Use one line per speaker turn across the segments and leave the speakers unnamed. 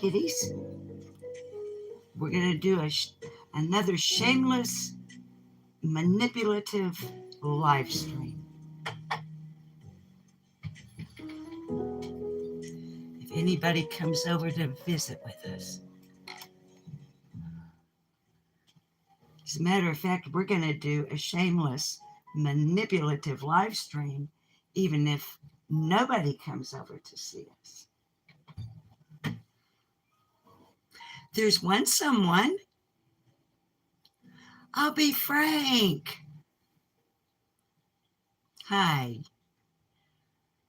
kitties. We're going to do another shameless, manipulative live stream. If anybody comes over to visit with us. As a matter of fact, we're going to do a shameless, manipulative live stream, even if nobody comes over to see us. There's one someone. I'll be frank. Hi.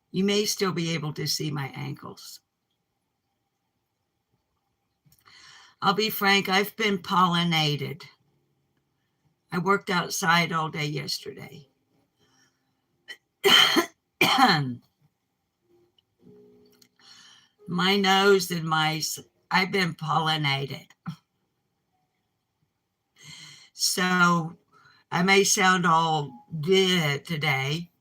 You may still be able to see my ankles. I'll be frank, I've been pollinated. I worked outside all day yesterday. My nose and I've been pollinated. So I may sound all good today.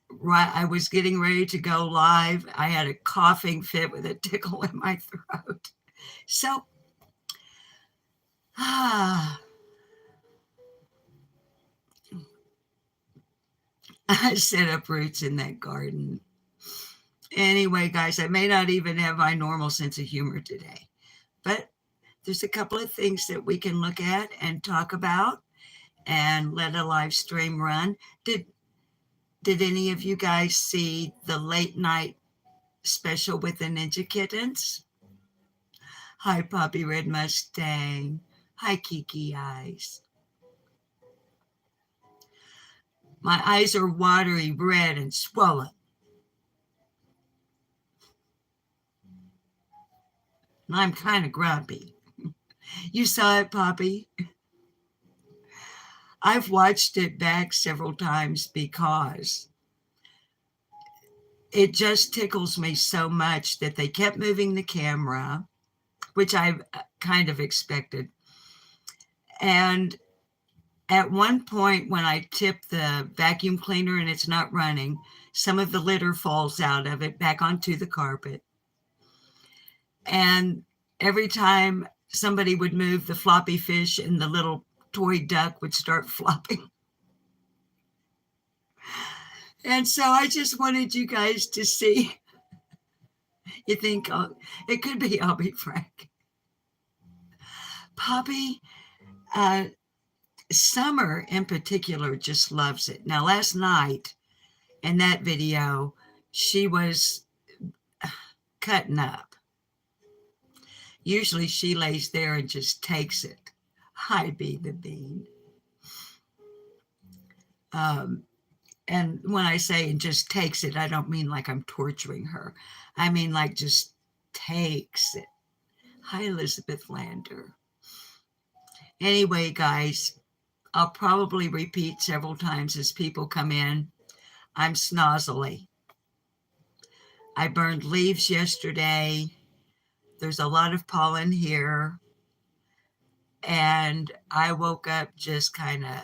Right, I was getting ready to go live. I had a coughing fit with a tickle in my throat. So, I set up roots in that garden. Anyway, guys, I may not even have my normal sense of humor today, but there's a couple of things that we can look at and talk about and let a live stream run. Did any of you guys see the late night special with the Ninja Kittens? Hi, Poppy Red Mustang. Hi, Kiki Eyes. My eyes are watery, red, and swollen. And I'm kind of grumpy. You saw it, Poppy? I've watched it back several times because it just tickles me so much that they kept moving the camera, which I kind of expected. And at one point when I tip the vacuum cleaner and it's not running, some of the litter falls out of it back onto the carpet. And every time somebody would move, the floppy fish and the little toy duck would start flopping. And so I just wanted you guys to see. You think, oh, it could be, I'll be frank. Poppy, Summer in particular just loves it. Now, last night in that video, she was cutting up. Usually she lays there and just takes it. Hi, Bee the Bean. And when I say and just takes it, I don't mean like I'm torturing her. I mean like just takes it. Hi, Elizabeth Lander. Anyway, guys, I'll probably repeat several times as people come in. I'm snozzily. I burned leaves yesterday. There's a lot of pollen here. And I woke up just kind of,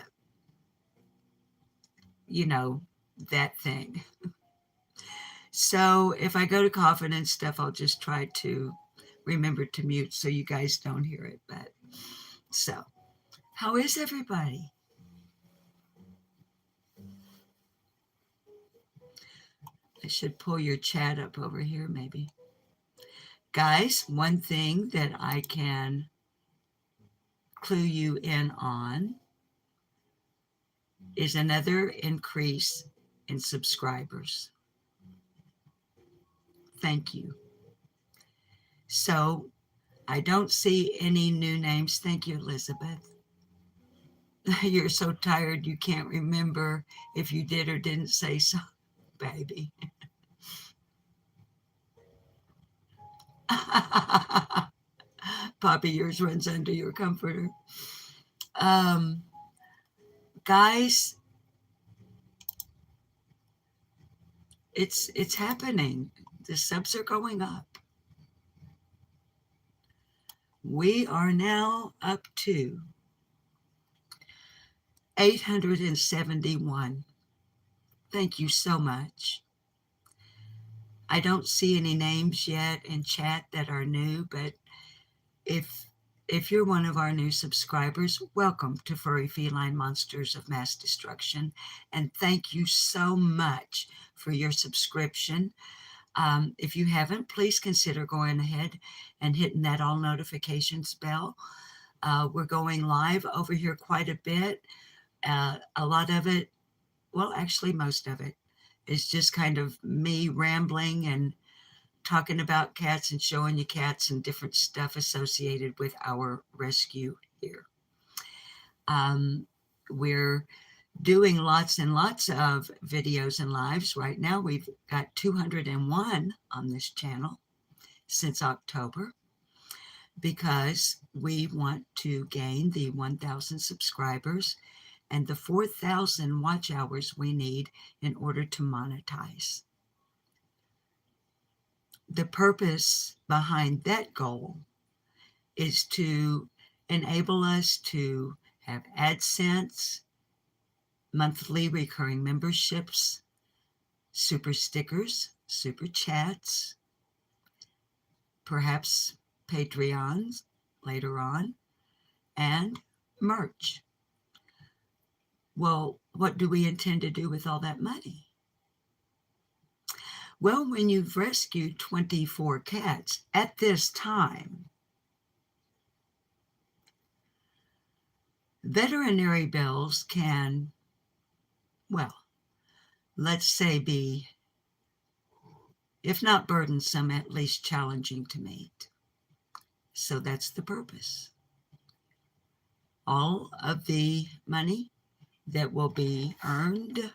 that thing. So if I go to coughing and stuff, I'll just try to remember to mute so you guys don't hear it. But so, how is everybody? I should pull your chat up over here maybe. Guys, one thing that I can clue you in on is another increase in subscribers. Thank you. So I don't see any new names. Thank you, Elizabeth. You're so tired you can't remember if you did or didn't say so, baby. Poppy, yours runs under your comforter. Guys, it's happening. The subs are going up. We are now up to 871. Thank you so much. I don't see any names yet in chat that are new, but if you're one of our new subscribers, welcome to Furry Feline Monsters of Mass Destruction, and thank you so much for your subscription. If you haven't, please consider going ahead and hitting that all notifications bell. We're going live over here quite a bit. A lot of it, well, actually most of it, is just kind of me rambling and talking about cats and showing you cats and different stuff associated with our rescue here. We're doing lots and lots of videos and lives. Right now we've got 201 on this channel since October, because we want to gain the 1,000 subscribers and the 4,000 watch hours we need in order to monetize. The purpose behind that goal is to enable us to have AdSense, monthly recurring memberships, super stickers, super chats, perhaps Patreons later on, and merch. Well, what do we intend to do with all that money? Well, when you've rescued 24 cats at this time, veterinary bills can, well, let's say be, if not burdensome, at least challenging to meet. So that's the purpose. All of the money that will be earned,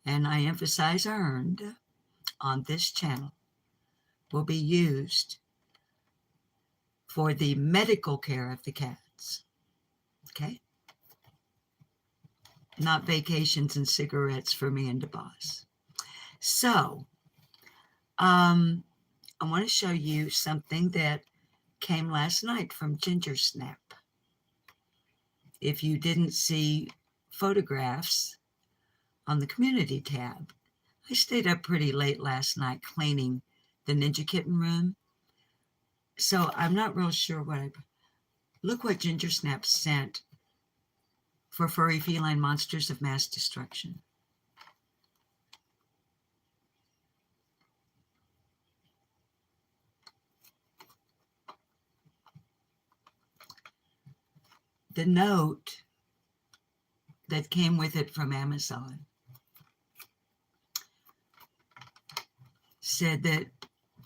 and I emphasize earned, on this channel will be used for the medical care of the cats. Okay? Not vacations and cigarettes for me and the boss. So, I want to show you something that came last night from Ginger Snap. If you didn't see photographs on the community tab, I stayed up pretty late last night cleaning the Ninja Kitten room. So I'm not real sure look what Ginger Snap sent for Furry Feline Monsters of Mass Destruction. The note that came with it from Amazon said that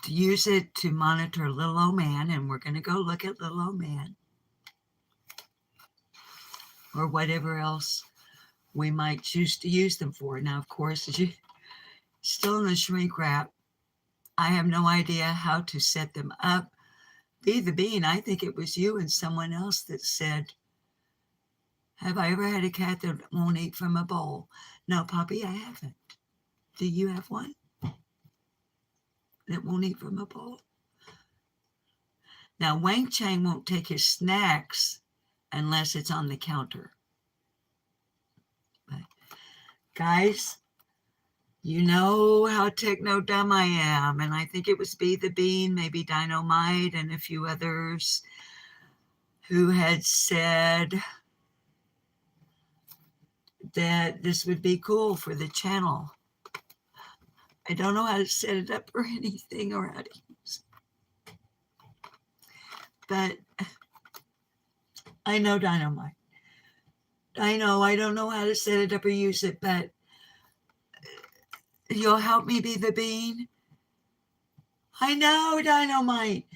to use it to monitor little old man, and we're going to go look at little old man, or whatever else we might choose to use them for. Now, of course, as you still in the shrink wrap, I have no idea how to set them up. Be the bean, I think it was you and someone else that said, have I ever had a cat that won't eat from a bowl? No, Poppy, I haven't. Do you have one that won't eat from a bowl? Now, Wang Chang won't take his snacks unless it's on the counter. But guys, you know how techno dumb I am, and I think it was Be the Bean, maybe Dynamite, and a few others who had said that this would be cool for the channel. I don't know how to set it up or anything, or how to use it. But I know Dynamite. I don't know how to set it up or use it, but you'll help me, Be the Bean? I know, Dynamite.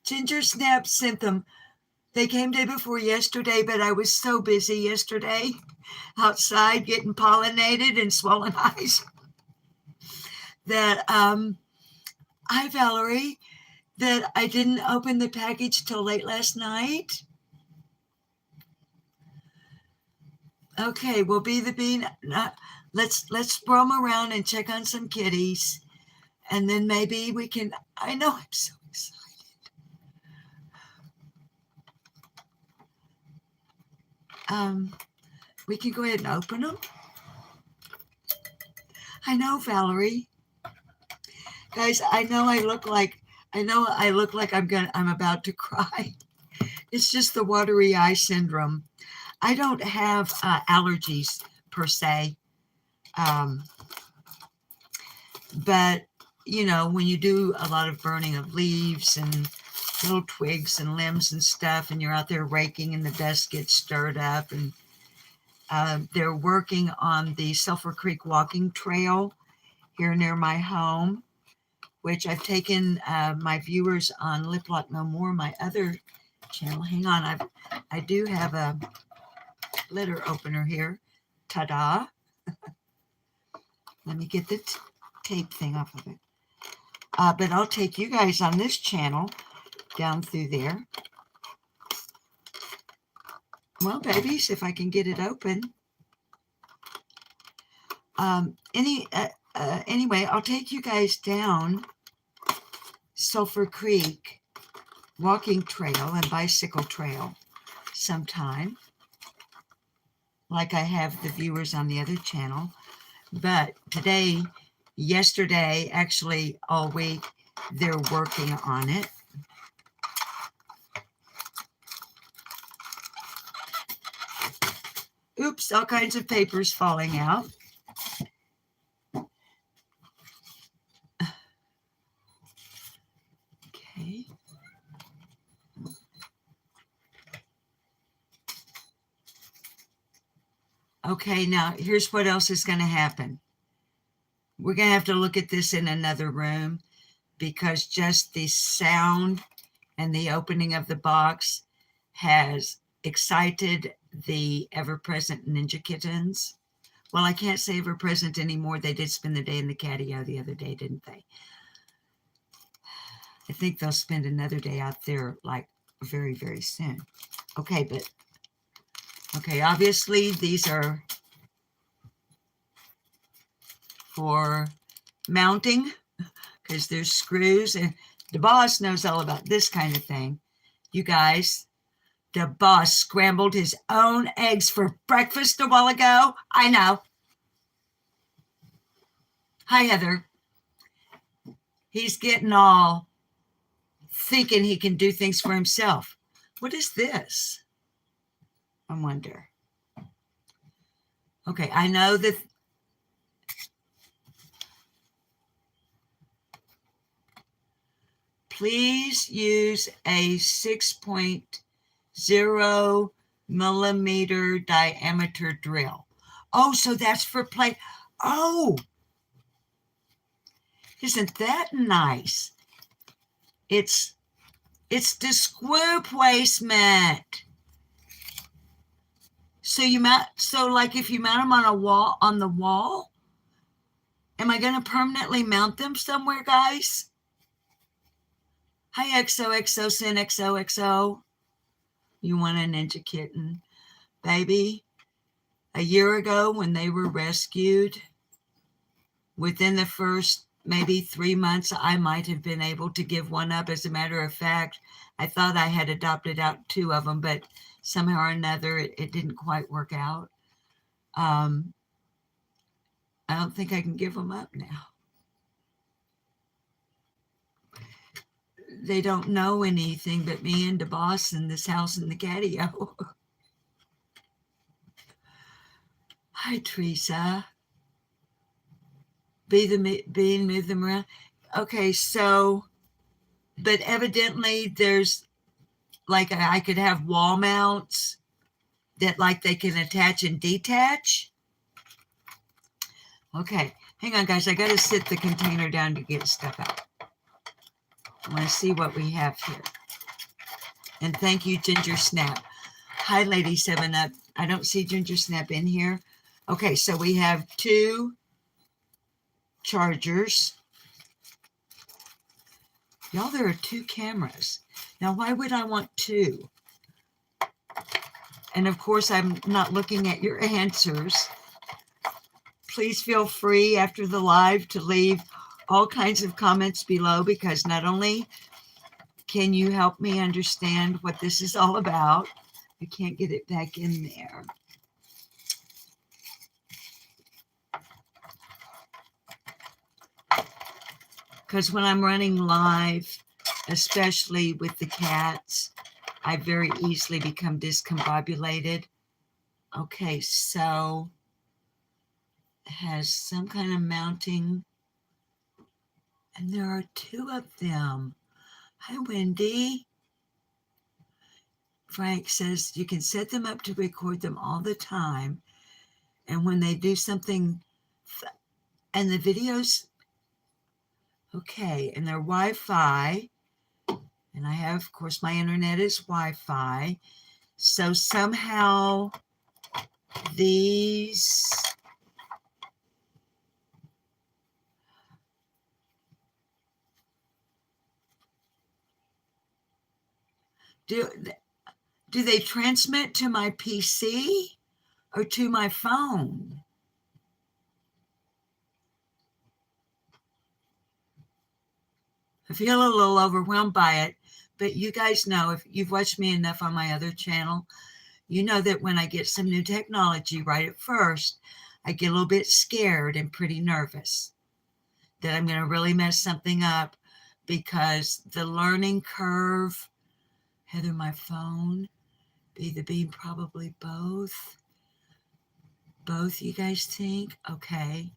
Ginger Snap sent them. They came day before yesterday, but I was so busy yesterday outside getting pollinated and swollen eyes that, hi, Valerie, that I didn't open the package till late last night. Okay, well, Be the Bean, let's roam around and check on some kitties, and then maybe we can, I know, I'm so excited. We can go ahead and open them. I know, Valerie. Guys, I know I look like I'm about to cry. It's just the watery eye syndrome. I don't have allergies per se, um, but you know, when you do a lot of burning of leaves and little twigs and limbs and stuff, and you're out there raking, and the dust gets stirred up, and they're working on the Sulphur Creek walking trail here near my home, which I've taken my viewers on Lip Lock No More, my other channel. Hang on, I do have a letter opener here. Ta-da! Let me get the tape thing off of it. But I'll take you guys on this channel down through there. Well, babies, if I can get it open. Anyway, I'll take you guys down Sulphur Creek walking trail and bicycle trail sometime, like I have the viewers on the other channel. But yesterday, actually all week, they're working on it. Oops, all kinds of papers falling out. Okay. Okay, now here's what else is going to happen. We're going to have to look at this in another room, because just the sound and the opening of the box has excited the ever-present ninja kittens. Well, I can't say ever-present anymore. They did spend the day in the catio the other day, didn't they? I think they'll spend another day out there, like, very, very soon. Okay, obviously these are for mounting, because there's screws, and the boss knows all about this kind of thing. You guys, the boss scrambled his own eggs for breakfast a while ago. I know. Hi, Heather. He's getting all thinking he can do things for himself. What is this? I wonder. Okay, I know that. Please use a 6.0 millimeter diameter drill. Oh, so that's for play. Oh, isn't that nice? It's the screw placement. So like if you mount them on the wall, am I going to permanently mount them somewhere, guys? Hi, XOXO, Sin XOXO. You want a ninja kitten? Baby, a year ago when they were rescued, within the first maybe 3 months, I might have been able to give one up. As a matter of fact, I thought I had adopted out 2 of them, but somehow or another, it didn't quite work out. I don't think I can give them up now. They don't know anything but me and the boss and this house and the catio. Hi, Teresa. Move them around. Okay, so, but evidently there's, like, I could have wall mounts that, like, they can attach and detach. Okay, hang on, guys. I got to sit the container down to get stuff out. I want to see what we have here. And thank you, Ginger Snap. Hi, Lady 7-Up. I don't see Ginger Snap in here. Okay, so we have 2 chargers. Y'all, there are 2 cameras. Now, why would I want 2? And of course, I'm not looking at your answers. Please feel free after the live to leave all kinds of comments below, because not only can you help me understand what this is all about, I can't get it back in there. because when I'm running live, especially with the cats, I very easily become discombobulated. Okay, so it has some kind of mounting, and there are 2 of them. Hi, Wendy. Frank says you can set them up to record them all the time, and when they do something, and the videos, okay, and they're Wi-Fi, and I have, of course, my internet is Wi-Fi, so somehow these do they transmit to my PC or to my phone? I feel a little overwhelmed by it, but you guys know, if you've watched me enough on my other channel, you know that when I get some new technology right at first, I get a little bit scared and pretty nervous that I'm going to really mess something up, because the learning curve, Heather, my phone, Be the Bean, probably both. Both, you guys think? Okay.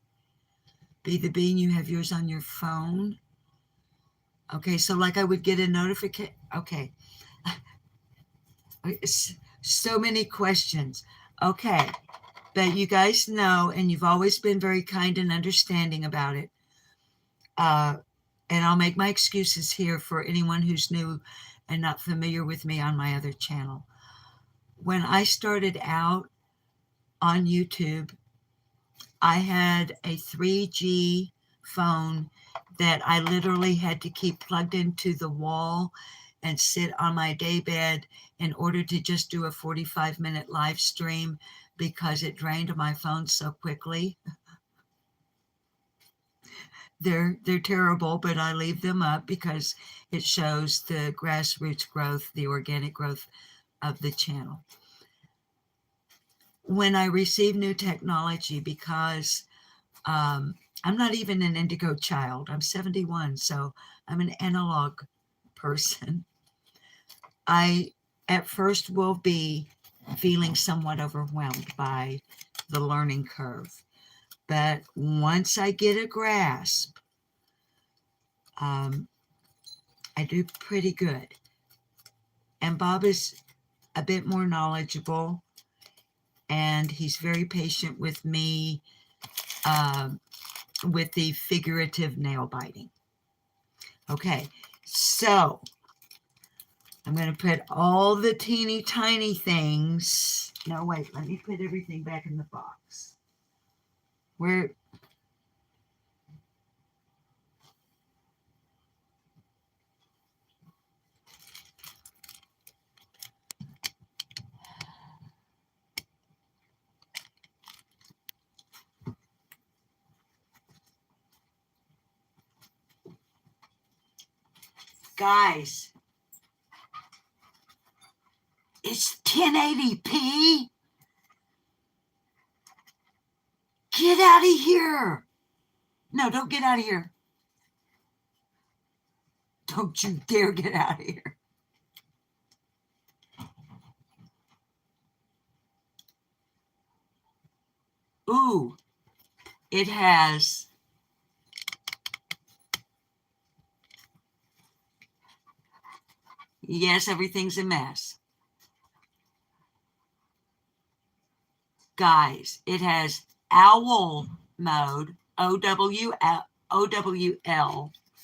Be the Bean, you have yours on your phone. Okay, so like I would get a notification. Okay. So many questions. Okay. But you guys know, and you've always been very kind and understanding about it. And I'll make my excuses here for anyone who's new and not familiar with me on my other channel. When I started out on YouTube, I had a 3G phone that I literally had to keep plugged into the wall and sit on my daybed in order to just do a 45-minute live stream, because it drained my phone so quickly. They're terrible, but I leave them up because it shows the grassroots growth, the organic growth of the channel. When I receive new technology, because I'm not even an indigo child, I'm 71, so I'm an analog person. I at first will be feeling somewhat overwhelmed by the learning curve, but once I get a grasp, I do pretty good. And Bob is a bit more knowledgeable, and he's very patient with me with the figurative nail biting. Okay, so I'm going to put all the teeny tiny things. No, wait, let me put everything back in the box. Where? Guys, it's 1080p. Get out of here. No, don't get out of here. Don't you dare get out of here. Ooh, it has. Yes, everything's a mess. Guys, it has owl mode, OWL.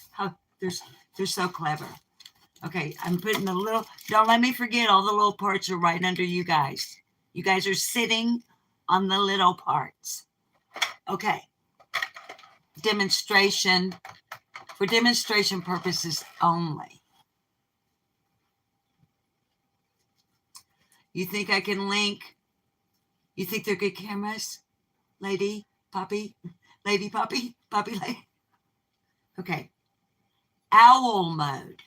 How they're so clever. Okay, I'm putting a little, don't let me forget, all the little parts are right under you guys. You guys are sitting on the little parts. Okay. Demonstration, for demonstration purposes only. You think I can link? You think they're good cameras? Lady, Poppy, Lady, Poppy, Poppy, Lady. Okay. Owl mode.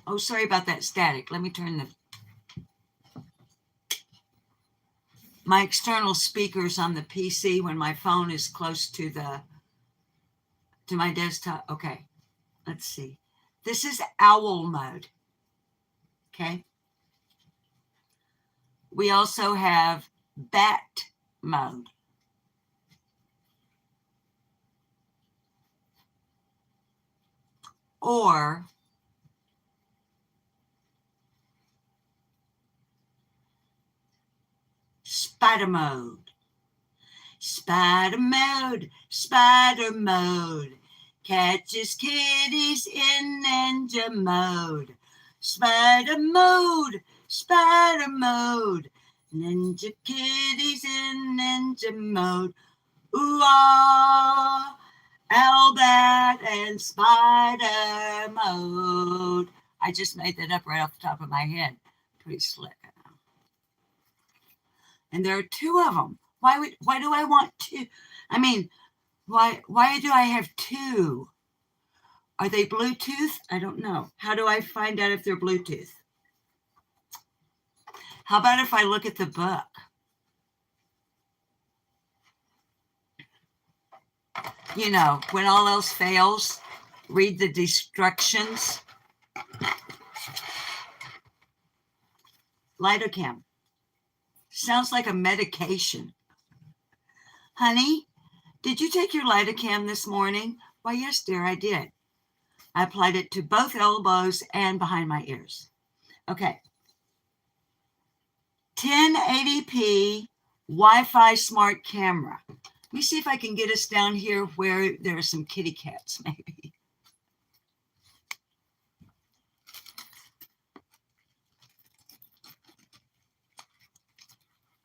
Oh, sorry about that static. Let me turn the... my external speakers on the PC when my phone is close to my desktop. Okay, let's see. This is owl mode. Okay. We also have bat mode. Or spider mode. Spider mode, spider mode. Catches kitties in ninja mode. Spider mode, spider mode. Ninja kitties in ninja mode. Ooh-ah, Owlbat and spider mode. I just made that up right off the top of my head. Pretty slick. And there are two of them. Why do I want two? I mean, why do I have two? Are they Bluetooth? I don't know. How do I find out if they're Bluetooth? How about if I look at the book? You know, when all else fails, read the instructions. Lidocaine. Sounds like a medication. Honey, did you take your lidocaine this morning? Why, yes, dear, I did. I applied it to both elbows and behind my ears. Okay. 1080p Wi-Fi smart camera. Let me see if I can get us down here where there are some kitty cats, maybe.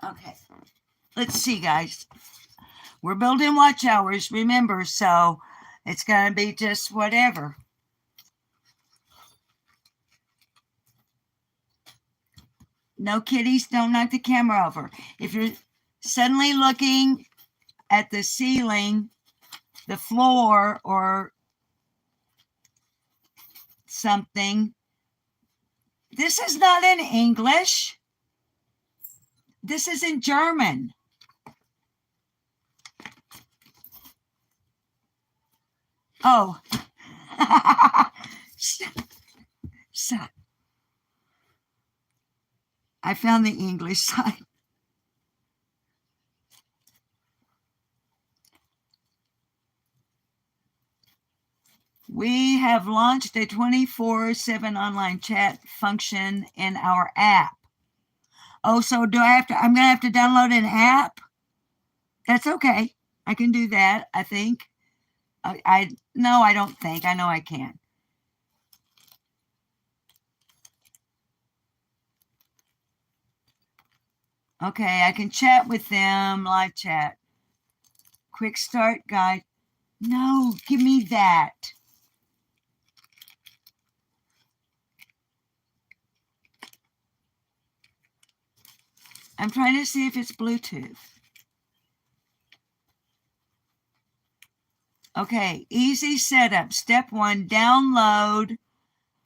Okay. Let's see, guys. We're building watch hours, remember, so it's going to be just whatever. No kitties, don't knock the camera over. If you're suddenly looking at the ceiling, the floor, or something, this is not in English. This is in German. Oh. So, I found the English side. We have launched a 24/7 online chat function in our app. Oh, so I'm going to have to download an app? That's okay. I can do that, I think. No, I don't think. I know I can. Okay, I can chat with them, live chat. Quick start guide. No, give me that. I'm trying to see if it's Bluetooth. Okay, easy setup. Step 1, download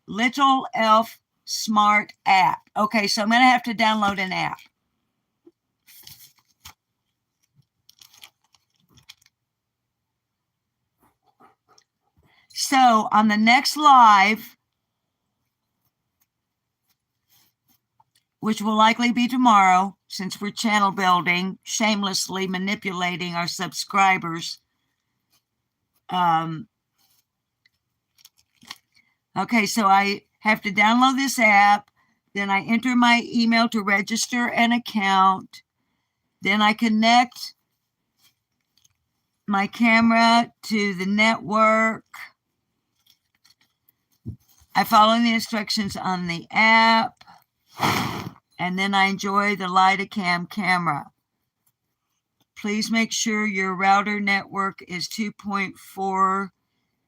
Little Elf Smart app. Okay, so I'm going to have to download an app. So on the next live, which will likely be tomorrow, since we're channel building, shamelessly manipulating our subscribers. Okay, so I have to download this app. Then I enter my email to register an account. Then I connect my camera to the network. I follow the instructions on the app. And then I enjoy the Lidocam camera. Please make sure your router network is 2.4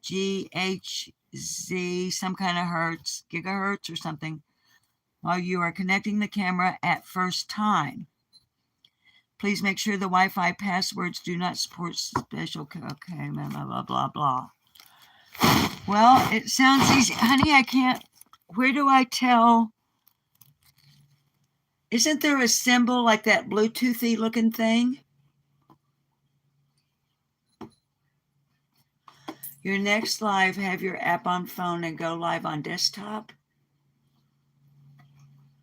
GHz, some kind of hertz, gigahertz or something, while you are connecting the camera at first time. Please make sure the Wi-Fi passwords do not support special, okay, blah, blah, blah, blah. Well, it sounds easy. Honey, I can't, where do I tell? Isn't there a symbol like that Bluetoothy looking thing? Your next live, have your app on phone and go live on desktop.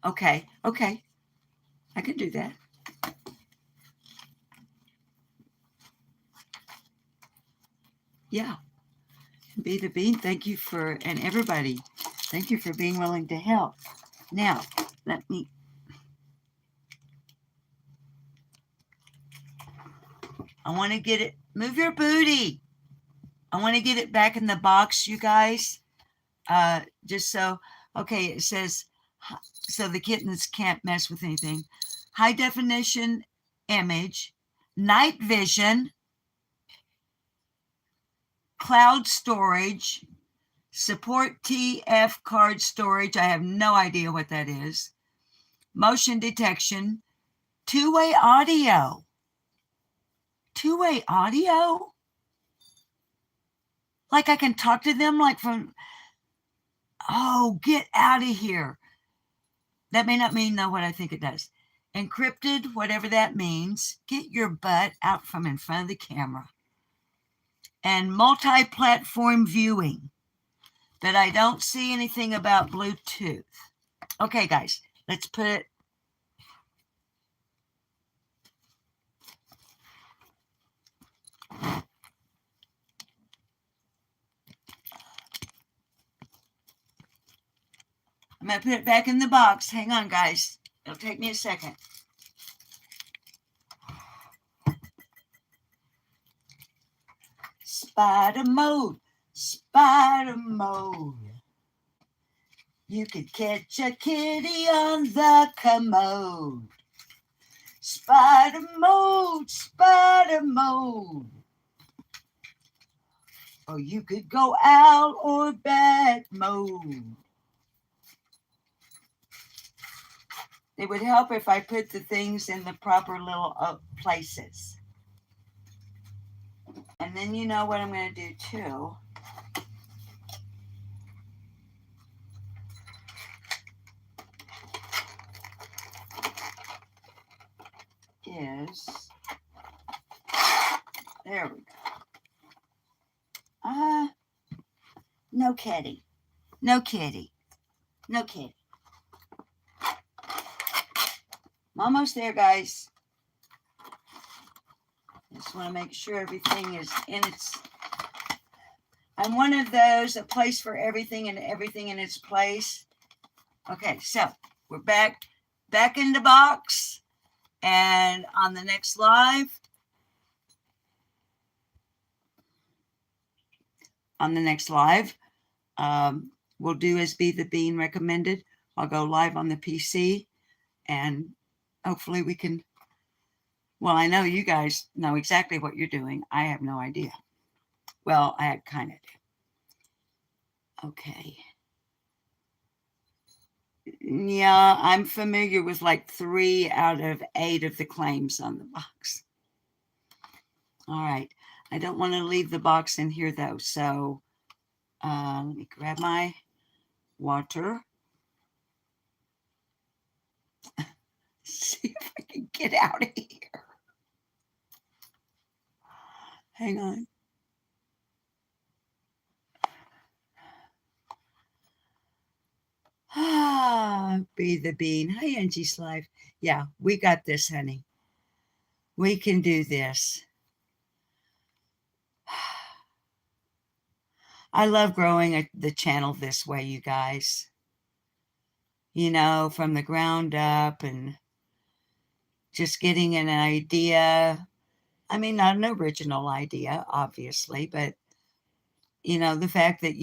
Okay. I can do that. Yeah. Be the Bean, thank you for, and everybody, thank you for being willing to help. Now, let me, I want to get it, move your booty. I want to get it back in the box, you guys. Just so, okay, it says, so the kittens can't mess with anything. High definition image, night vision, cloud storage, support TF card storage. I have no idea what that is. Motion detection, two-way audio. Two-way audio? Like I can talk to them like from, oh, get out of here. That may not mean though what I think it does. Encrypted, whatever that means. Get your butt out from in front of the camera. And multi-platform viewing. But I don't see anything about Bluetooth. Okay, guys, let's put it. I'm going to put it back in the box. Hang on, guys. It'll take me a second. Spider mode. Spider mode. You could catch a kitty on the commode. Spider mode. Spider mode. Or you could go out or bat mode. It would help if I put the things in the proper little places. And then you know what I'm going to do too. Is, there we go. No kitty. No kitty. No kitty. I'm almost there, guys. Just want to make sure everything is in its, I'm one of those, a place for everything and everything in its place. Okay, so we're back in the box. And on the next live, we'll do as Be the Bean recommended. I'll go live on the PC and hopefully we can, well, I know you guys know exactly what you're doing. I have no idea. Well, I kind of do. Okay. Yeah, I'm familiar with like 3 out of 8 of the claims on the box. All right. I don't want to leave the box in here though. So let me grab my water. See if I can get out of here. Hang on. Be the Bean. Hi, Angie's Life. Yeah, we got this, honey. We can do this. I love growing the channel this way, you guys. You know, from the ground up and just getting an idea. I mean, not an original idea, obviously, but, you know, the fact that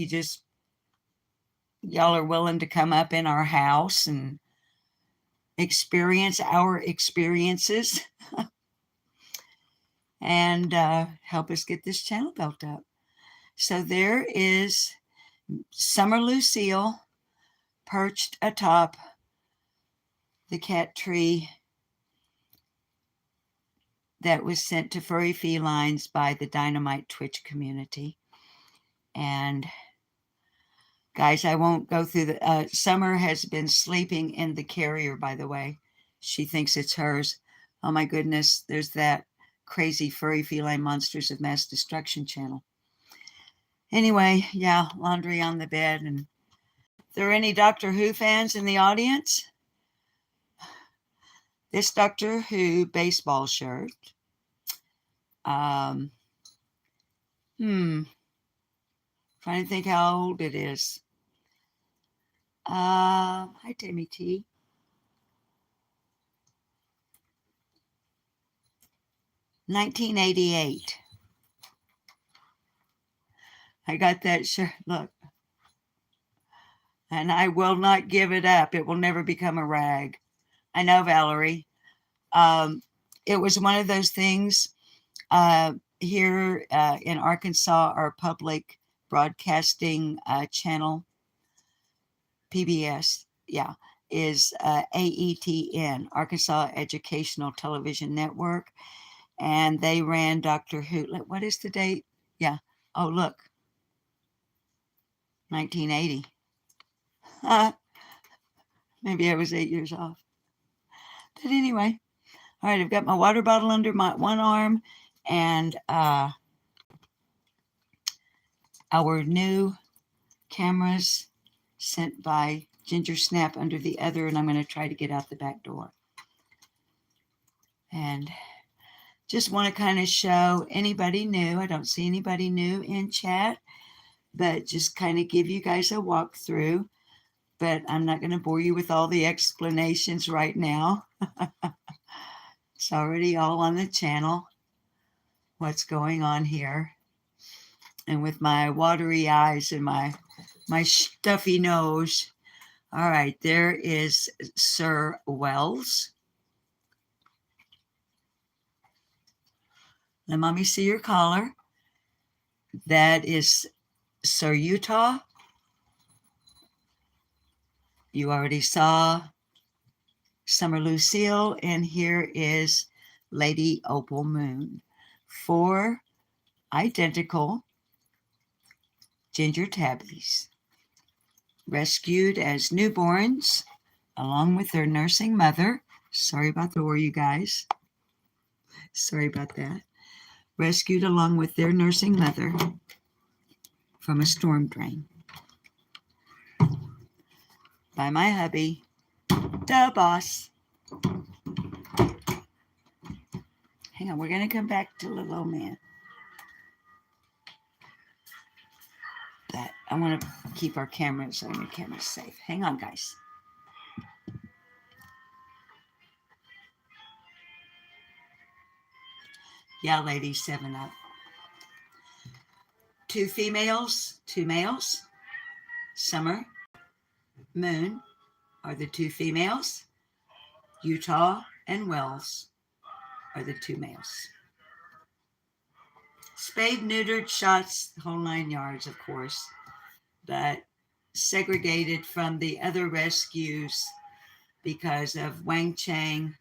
y'all are willing to come up in our house and experience our experiences and help us get this channel built up. So there is Summer Lucille perched atop the cat tree that was sent to furry felines by the Dynamite Twitch community. And guys, I won't go through the, Summer has been sleeping in the carrier, by the way. She thinks it's hers. Oh my goodness, there's that crazy furry feline monsters of mass destruction channel. Anyway, yeah, laundry on the bed. And if there are any Doctor Who fans in the audience, this Doctor Who baseball shirt, trying to think how old it is. Hi, Tammy T. $1988. I got that shirt. Look. And I will not give it up. It will never become a rag. I know, Valerie. It was one of those things here in Arkansas, our public broadcasting channel, PBS, yeah, is AETN, Arkansas Educational Television Network. And they ran Doctor Who. What is the date? Yeah. Oh, look. 1980. Maybe I was 8 years off. But anyway. All right, I've got my water bottle under my one arm and our new cameras sent by Ginger Snap under the other, and I'm going to try to get out the back door. And just want to kind of show anybody new. I don't see anybody new in chat, but just kind of give you guys a walkthrough. But I'm not going to bore you with all the explanations right now. It's already all on the channel, what's going on here. And with my watery eyes and my stuffy nose. All right, there is Sir Wells. Let mommy see your collar. That is Sir Utah. You already saw Summer Lucille, and here is Lady Opal Moon. 4 identical ginger tabbies, rescued as newborns along with their nursing mother. Sorry about the war, you guys. Sorry about that. Rescued along with their nursing mother from a storm drain by my hubby, the boss. Hang on, we're going to come back to little old man. But I want to keep our cameras on the cameras safe. Hang on, guys. Yeah, ladies, 7 up. 2 females, 2 males. Summer, Moon are the 2 females. Utah and Wells are the 2 males. Spayed, neutered, shots, the whole 9 yards, of course, but segregated from the other rescues because of Wang Chang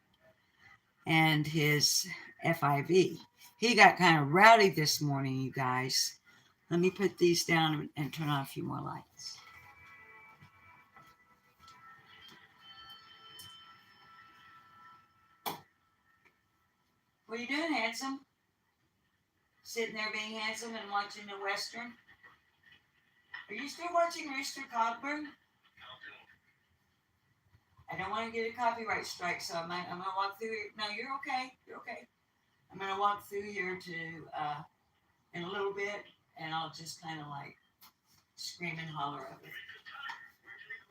and his FIV. He got kind of rowdy this morning, you guys. Let me put these down and turn on a few more lights. What are you doing, handsome? Sitting there being handsome and watching the Western? Are you still watching Rooster Cogburn? I don't want to get a copyright strike, so I'm going to walk through here. No, you're okay. You're okay. I'm going to walk through here in a little bit, and I'll just kind of like scream and holler at it.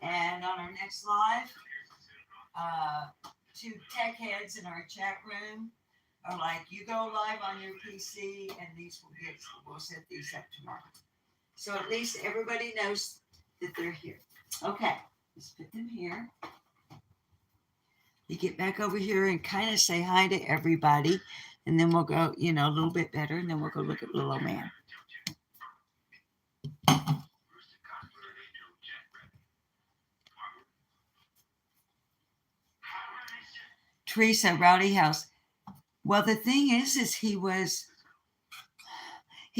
And on our next live, 2 tech heads in our chat room are like, you go live on your PC, and we'll set these up tomorrow. So at least everybody knows that they're here. Okay, let's put them here. You get back over here and kind of say hi to everybody, and then we'll go, a little bit better, and then we'll go look at little old man. Teresa, Rowdy House. Well, the thing is he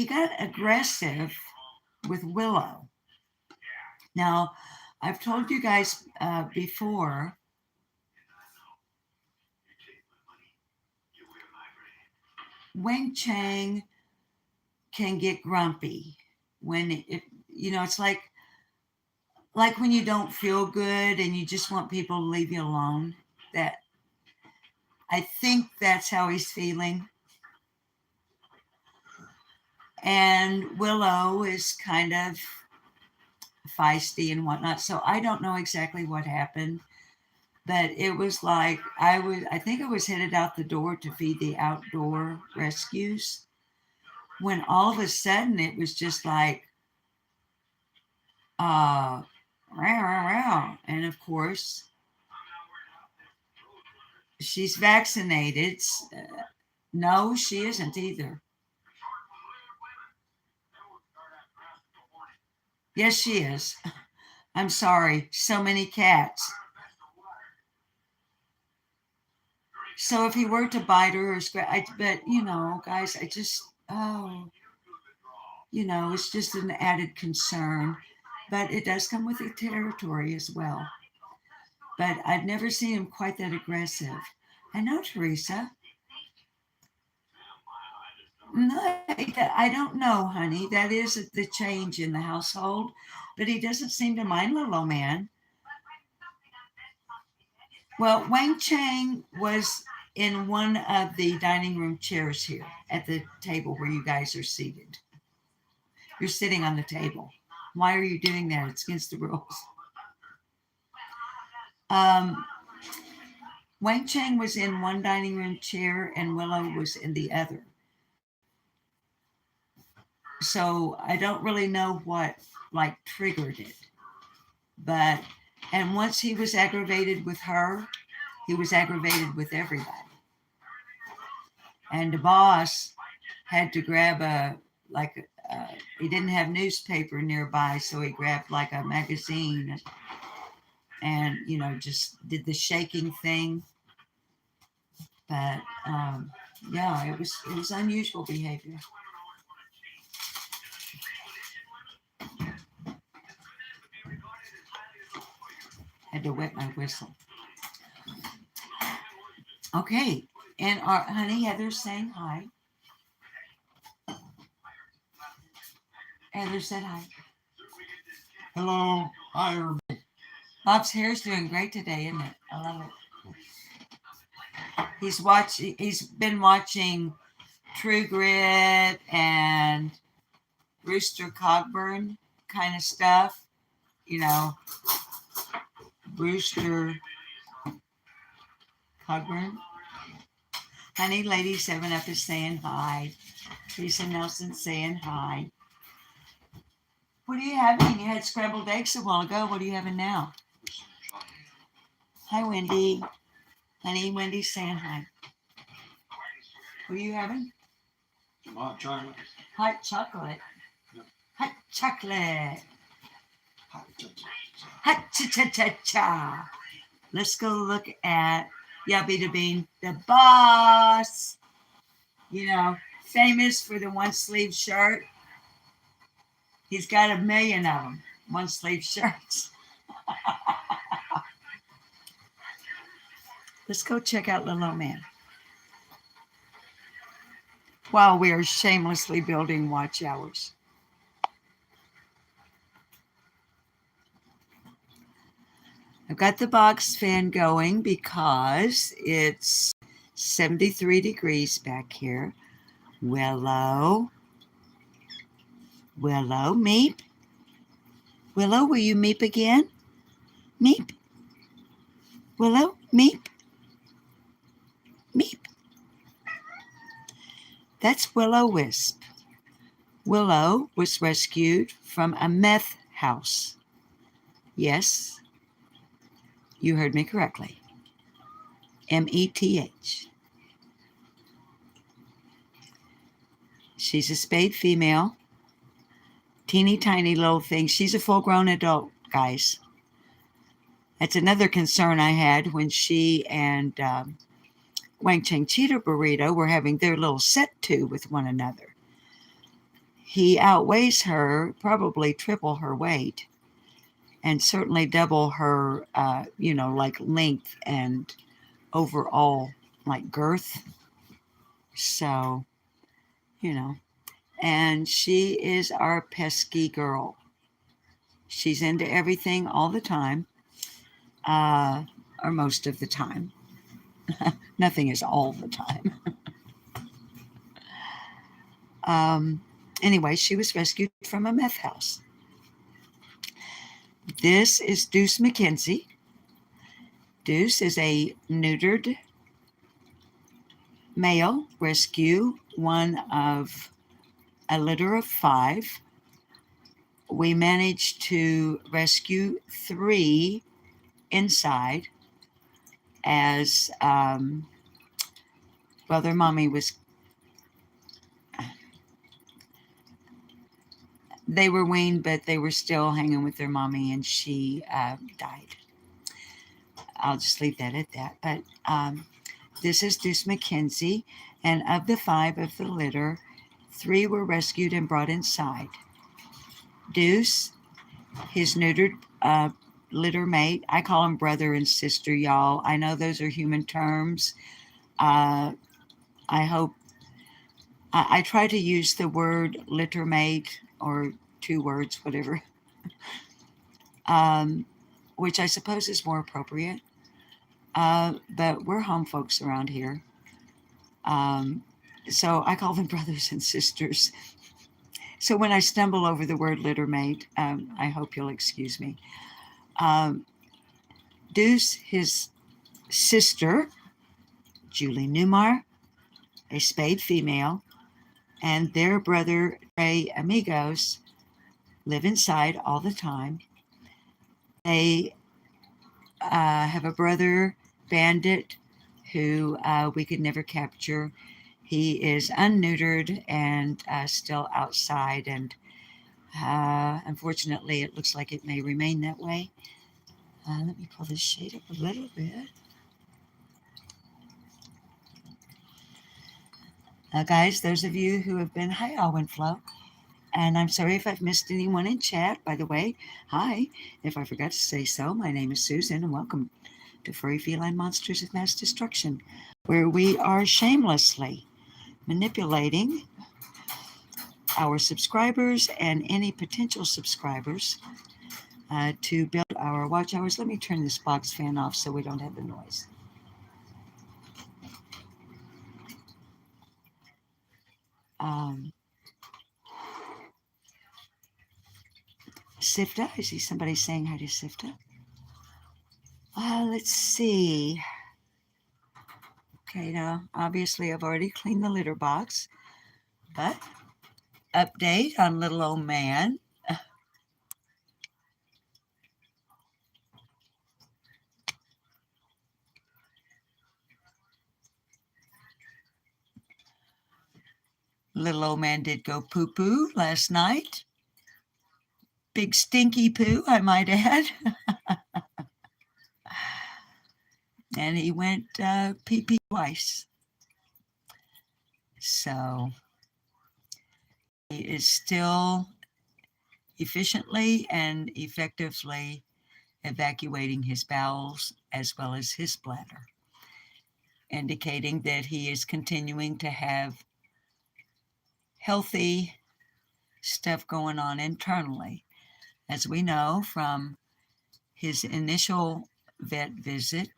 got aggressive with Willow. Now, I've told you guys before Wang Chang can get grumpy when it's like when you don't feel good and you just want people to leave you alone. That I think that's how he's feeling. And Willow is kind of feisty and whatnot. So I don't know exactly what happened, but it was like I think I was headed out the door to feed the outdoor rescues when all of a sudden it was just like, uh, rah, rah, rah. And of course, she's vaccinated. No, she isn't either. Yes, she is. I'm sorry. So many cats. So if he were to bite her or scratch, but guys, it's just an added concern. But it does come with the territory as well. But I've never seen him quite that aggressive. I know, Teresa. No, I don't know, honey. That is the change in the household. But he doesn't seem to mind Little Man. Well, Wang Chang was in one of the dining room chairs here at the table where you guys are seated. You're sitting on the table. Why are you doing that? It's against the rules. Wang Chang was in one dining room chair and Willow was in the other. So I don't really know what triggered it. And once he was aggravated with her, he was aggravated with everybody. And the boss had to grab he didn't have newspaper nearby, so he grabbed like a magazine and, just did the shaking thing. But yeah, it was unusual behavior. Had to wet my whistle. Okay, and our honey Heather's saying hi. Heather said hi.
Hello. Hi, everybody.
Bob's hair's doing great today, isn't it? I love it. He's been watching True Grit and Rooster Cogburn kind of stuff. Rooster Cogburn. Honey Lady 7 Up is saying hi. Teresa Nelson saying hi. What are you having? You had scrambled eggs a while ago. What are you having now? Hi, Wendy. Honey, Wendy's saying hi. What are you having?
Some hot chocolate.
Hot chocolate.
Yep.
Hot chocolate.
Hot chocolate.
Hot cha-cha-cha-cha. Let's go look at Yabby Bean, the boss. Famous for the one sleeve shirt. He's got 1 million of them, one sleeve shirts. Let's go check out Little Man while we are shamelessly building watch hours. I've got the box fan going because it's 73 degrees back here. Willow, meep. Willow, will you meep again? Meep. Willow, meep. Meep. That's Will-O-Wisp. Willow was rescued from a meth house. Yes, you heard me correctly. METH. She's a spayed female. Teeny tiny little thing. She's a full-grown adult, guys. That's another concern I had when she and Wang Chang Cheetah Burrito were having their little set-to with one another. He outweighs her, probably triple her weight, and certainly double her, length and overall, girth. So, you know. And she is our pesky girl. She's into everything all the time, uh, or most of the time. Nothing is all the time. Anyway, she was rescued from a meth house. This is Deuce McKenzie. Deuce is a neutered male rescue, one of a litter of 5. We managed to rescue 3 inside as, well, their mommy was, they were weaned, but they were still hanging with their mommy, and she died. I'll just leave that at that. But this is Deuce McKenzie, and of the 5 of the litter, 3 were rescued and brought inside. Deuce, his neutered litter mate, I call him brother and sister, y'all. I know those are human terms. I hope, I try to use the word litter mate, or 2 words, whatever, which I suppose is more appropriate. But we're home folks around here. So I call them brothers and sisters. So when I stumble over the word litter mate, I hope you'll excuse me. Deuce, his sister, Julie Newmar, a spayed female, and their brother, Trey Amigos, live inside all the time. They have a brother, Bandit, who we could never capture. He is unneutered and still outside, and unfortunately, it looks like it may remain that way. Let me pull this shade up a little bit. Guys, those of you who have been, hi, Alwyn Flo. And I'm sorry if I've missed anyone in chat. By the way, hi. If I forgot to say so, my name is Susan, and welcome to Furry Feline Monsters of Mass Destruction, where we are shamelessly manipulating our subscribers and any potential subscribers to build our watch hours. Let me turn this box fan off so we don't have the noise. Sifta, I see somebody saying hi to Sifta. Let's see. Okay, now obviously I've already cleaned the litter box, but update on little old man. Little old man did go poo-poo last night. Big stinky poo, I might add. And he went pee-pee twice. So he is still efficiently and effectively evacuating his bowels as well as his bladder, indicating that he is continuing to have healthy stuff going on internally. As we know from his initial vet visit,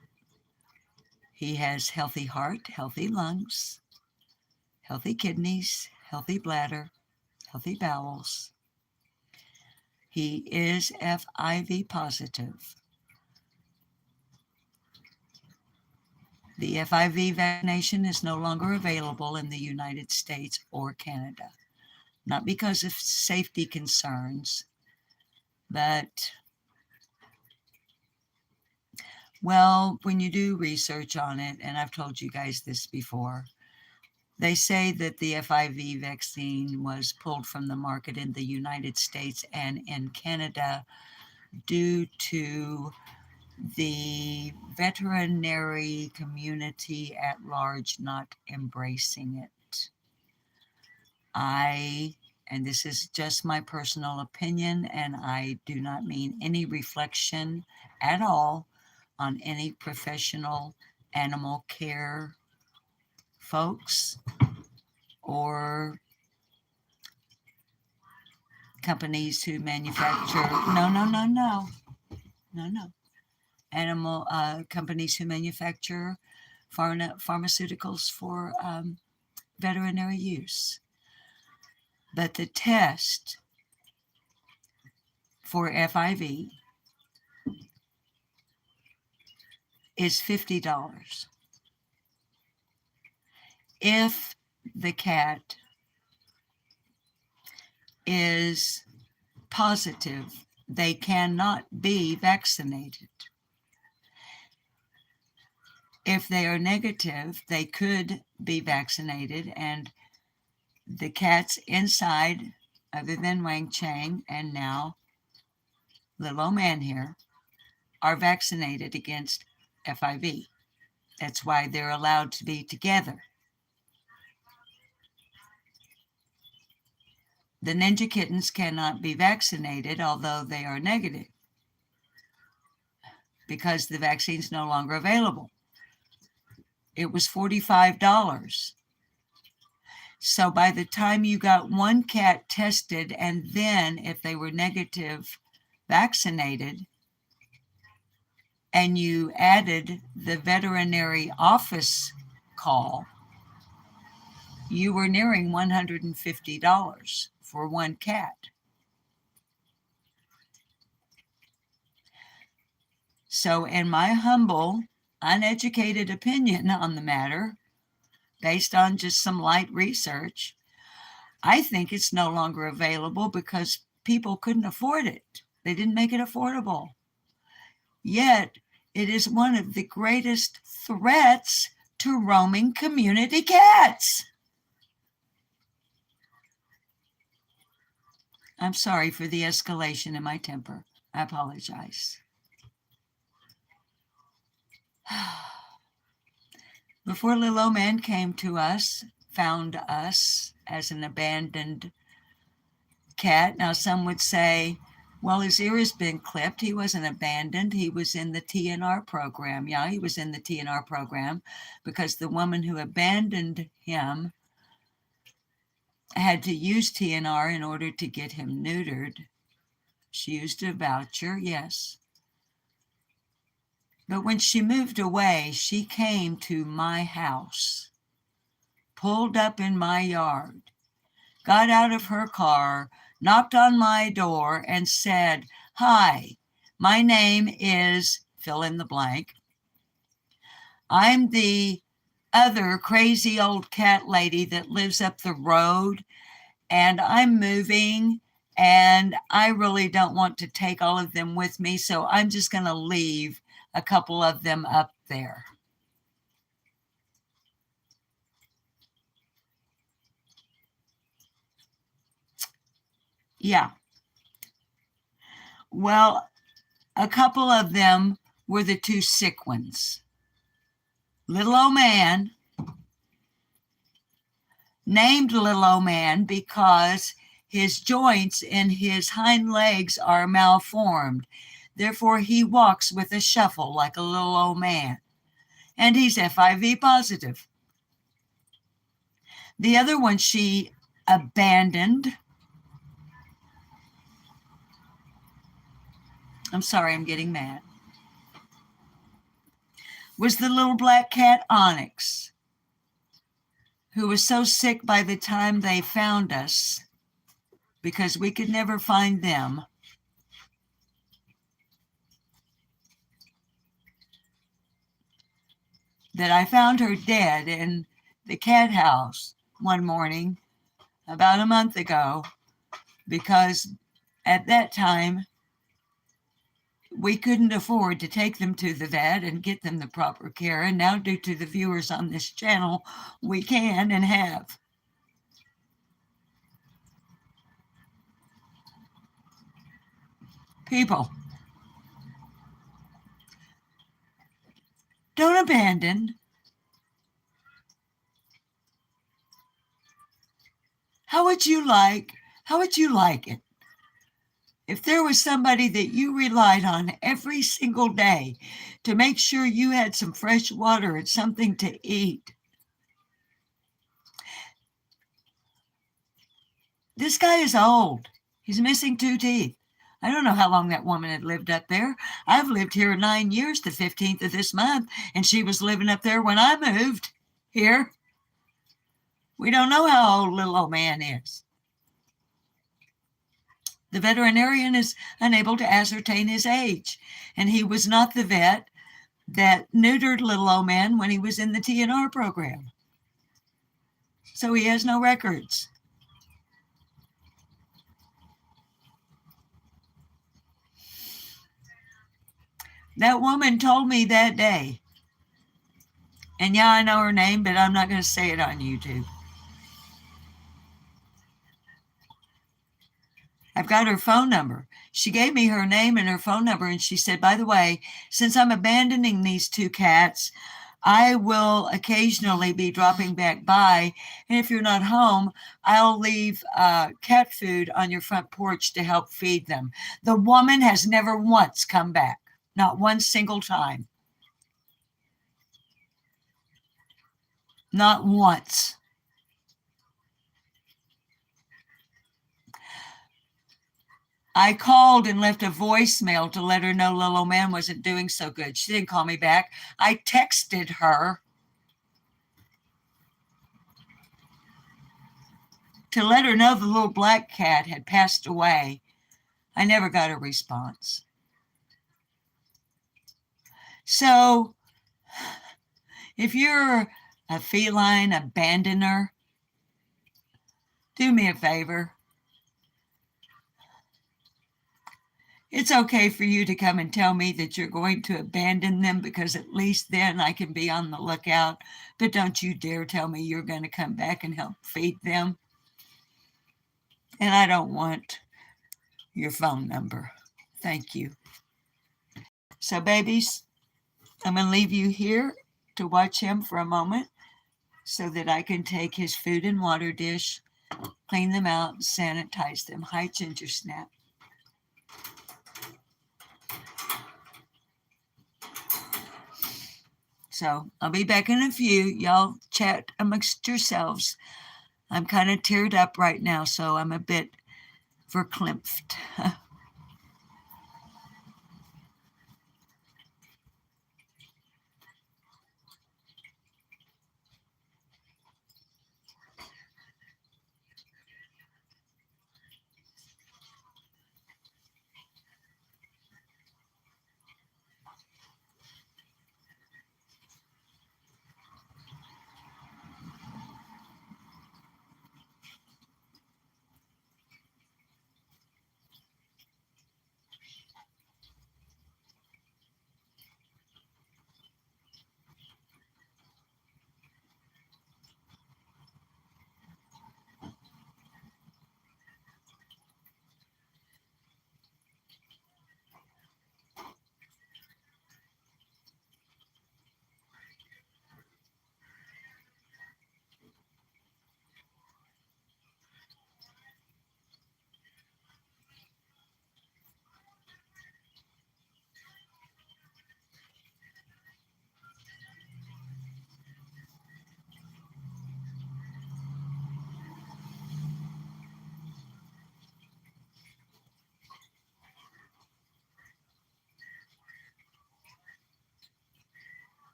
he has healthy heart, healthy lungs, healthy kidneys, healthy bladder, healthy bowels. He is FIV positive. The FIV vaccination is no longer available in the United States or Canada, not because of safety concerns, but, well, when you do research on it, and I've told you guys this before, they say that the FIV vaccine was pulled from the market in the United States and in Canada due to the veterinary community at large not embracing it. And this is just my personal opinion, and I do not mean any reflection at all on any professional animal care folks or companies who manufacture, animal companies who manufacture pharmaceuticals for veterinary use. But the test for FIV is $50. If the cat is positive, they cannot be vaccinated. If they are negative, they could be vaccinated, and the cats inside, other than Wang Chang and now little old man here, are vaccinated against FIV. That's why they're allowed to be together. The ninja kittens cannot be vaccinated, although they are negative, because the vaccine is no longer available. It was $45. So by the time you got one cat tested, and then if they were negative, vaccinated, and you added the veterinary office call, you were nearing $150 for one cat. So in my humble, uneducated opinion on the matter, based on just some light research, I think it's no longer available because people couldn't afford it. They didn't make it affordable. Yet, it is one of the greatest threats to roaming community cats. I'm sorry for the escalation in my temper. I apologize. Before little old man came to us, found us as an abandoned cat. Now, some would say, well, his ear has been clipped. He wasn't abandoned. He was in the TNR program. Yeah, he was in the TNR program because the woman who abandoned him had to use TNR in order to get him neutered. She used a voucher, yes. But when she moved away, she came to my house, pulled up in my yard, got out of her car, knocked on my door, and said, "Hi, my name is," fill in the blank. "I'm the other crazy old cat lady that lives up the road, and I'm moving, and I really don't want to take all of them with me, so I'm just going to leave a couple of them up there." Yeah. Well, a couple of them were the two sick ones. Little old man, named little old man because his joints in his hind legs are malformed. Therefore, he walks with a shuffle like a little old man. And he's FIV positive. The other one she abandoned. I'm sorry, I'm getting mad. Was the little black cat Onyx, who was so sick by the time they found us because we could never find them. That I found her dead in the cat house one morning about a month ago, because at that time we couldn't afford to take them to the vet and get them the proper care. And now, due to the viewers on this channel, we can and have. People, don't abandon. How would you like it if there was somebody that you relied on every single day to make sure you had some fresh water and something to eat? This guy is old. He's missing 2 teeth. I don't know how long that woman had lived up there. I've lived here 9 years, the 15th of this month, and she was living up there when I moved here. We don't know how old little old man is. The veterinarian is unable to ascertain his age, and he was not the vet that neutered little old man when he was in the TNR program. So he has no records. That woman told me that day, and yeah, I know her name, but I'm not going to say it on YouTube. I've got her phone number. She gave me her name and her phone number, and she said, by the way, since I'm abandoning these 2 cats, I will occasionally be dropping back by, and if you're not home, I'll leave cat food on your front porch to help feed them. The woman has never once come back, not one single time. Not once. I called and left a voicemail to let her know little old man wasn't doing so good. She didn't call me back. I texted her to let her know the little black cat had passed away. I never got a response. So if you're a feline abandoner, do me a favor. It's okay for you to come and tell me that you're going to abandon them, because at least then I can be on the lookout. But don't you dare tell me you're going to come back and help feed them. And I don't want your phone number. Thank you. So, babies, I'm going to leave you here to watch him for a moment so that I can take his food and water dish, clean them out, sanitize them. Hi, Ginger Snap. So I'll be back in a few. Y'all chat amongst yourselves. I'm kind of teared up right now, so I'm a bit verklempt.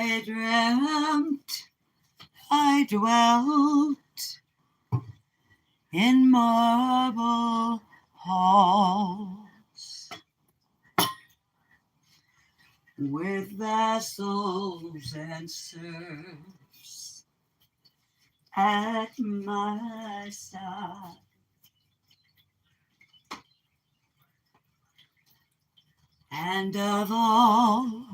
I dreamt I dwelt in marble halls with vassals and serfs at my side. And of all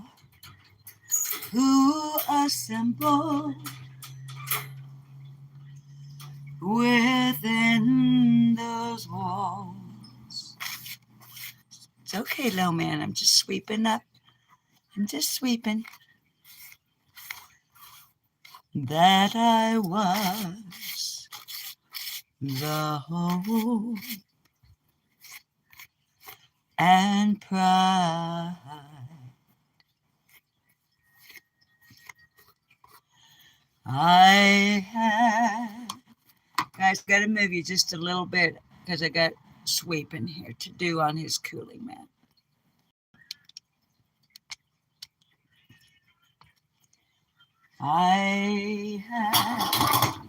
who assemble within those walls. It's okay, low man. I'm just sweeping up. I'm just sweeping. That I was the hope and pride. I had, guys, got to move you just a little bit because I got sweeping here to do on his cooling mat. I had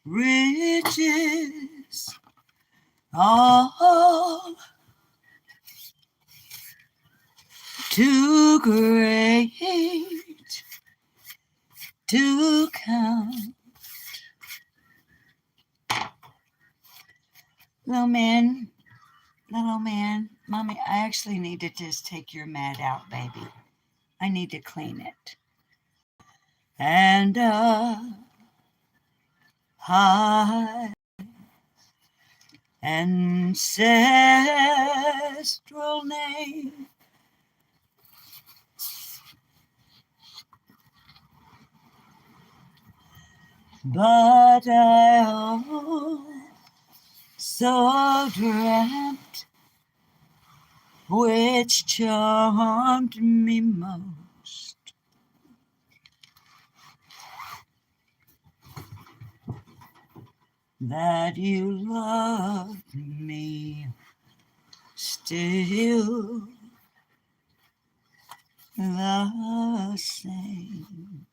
riches all too great to count. Little man, mommy, I actually need to just take your mat out, baby. I need to clean it. And high ancestral name, but I also dreamt, which charmed me most, that you loved me still the same,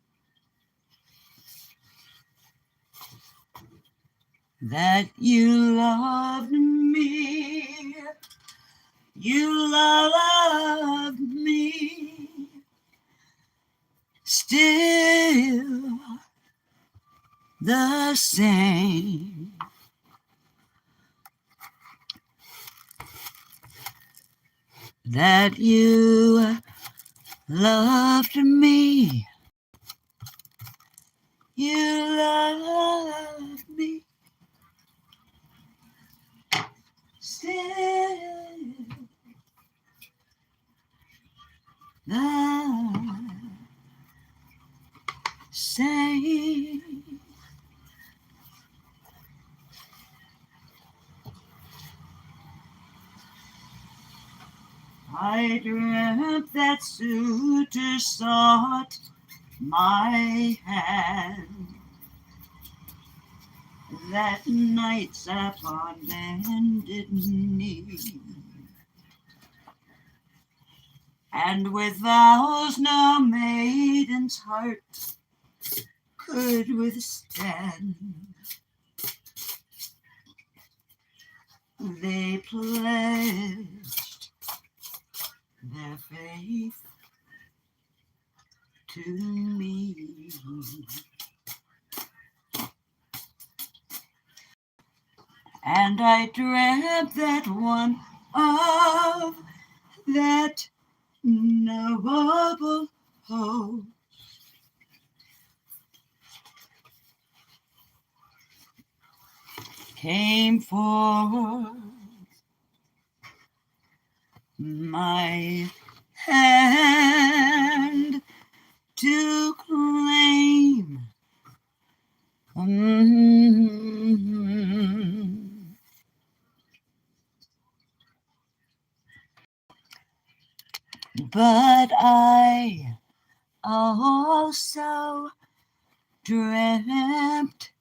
that you loved me, you loved me still the same, that you loved me, you loved me still the same. I dreamt that suitors sought my hand, that knights upon bended knee, and with vows no maiden's heart could withstand, they pledged their faith to me. And I dreamt that one of that noble hope came forth my hand to claim. But I also dreamt,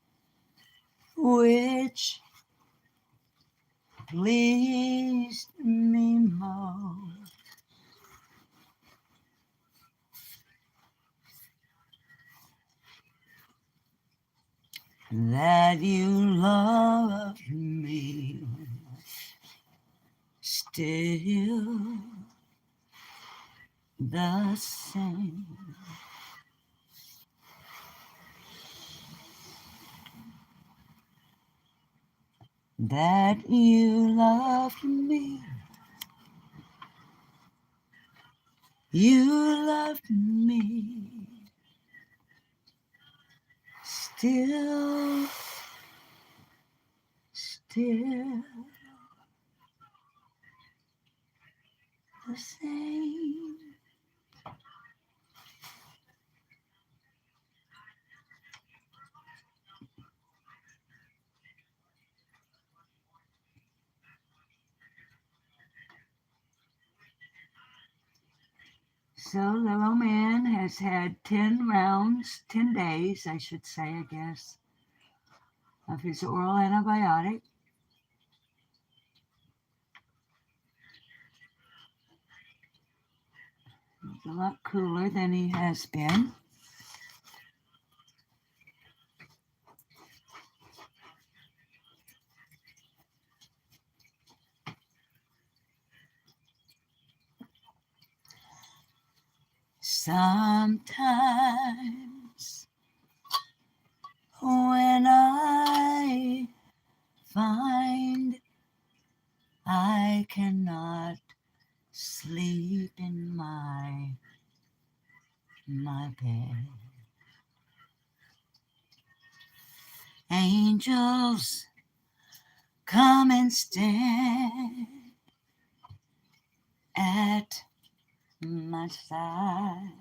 which pleased me most, that you love me still the same. That you loved me, you loved me still the same. So the little man has had 10 rounds, 10 days, I should say, I guess, of his oral antibiotic. He's a lot cooler than he has been. Sometimes when I find I cannot sleep in my bed, angels come and stand at my side.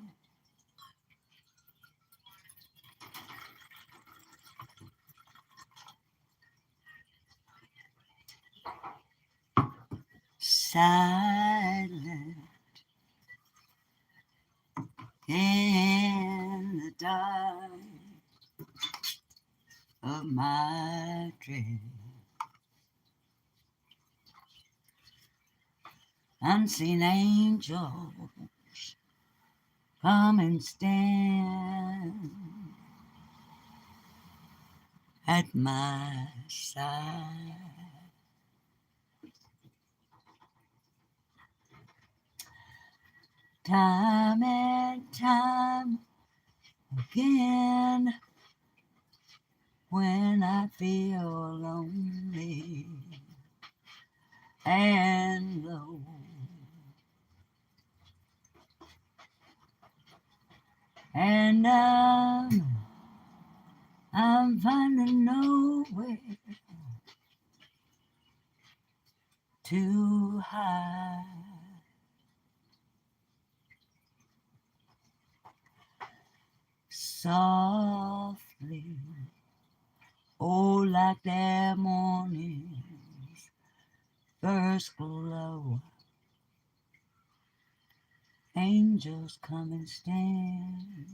Silent in the dark of my dream, unseen angels come and stand at my side. Time and time again, when I feel lonely and low, and I'm finding nowhere to hide. Softly, oh, like that morning's first glow, angels come and stand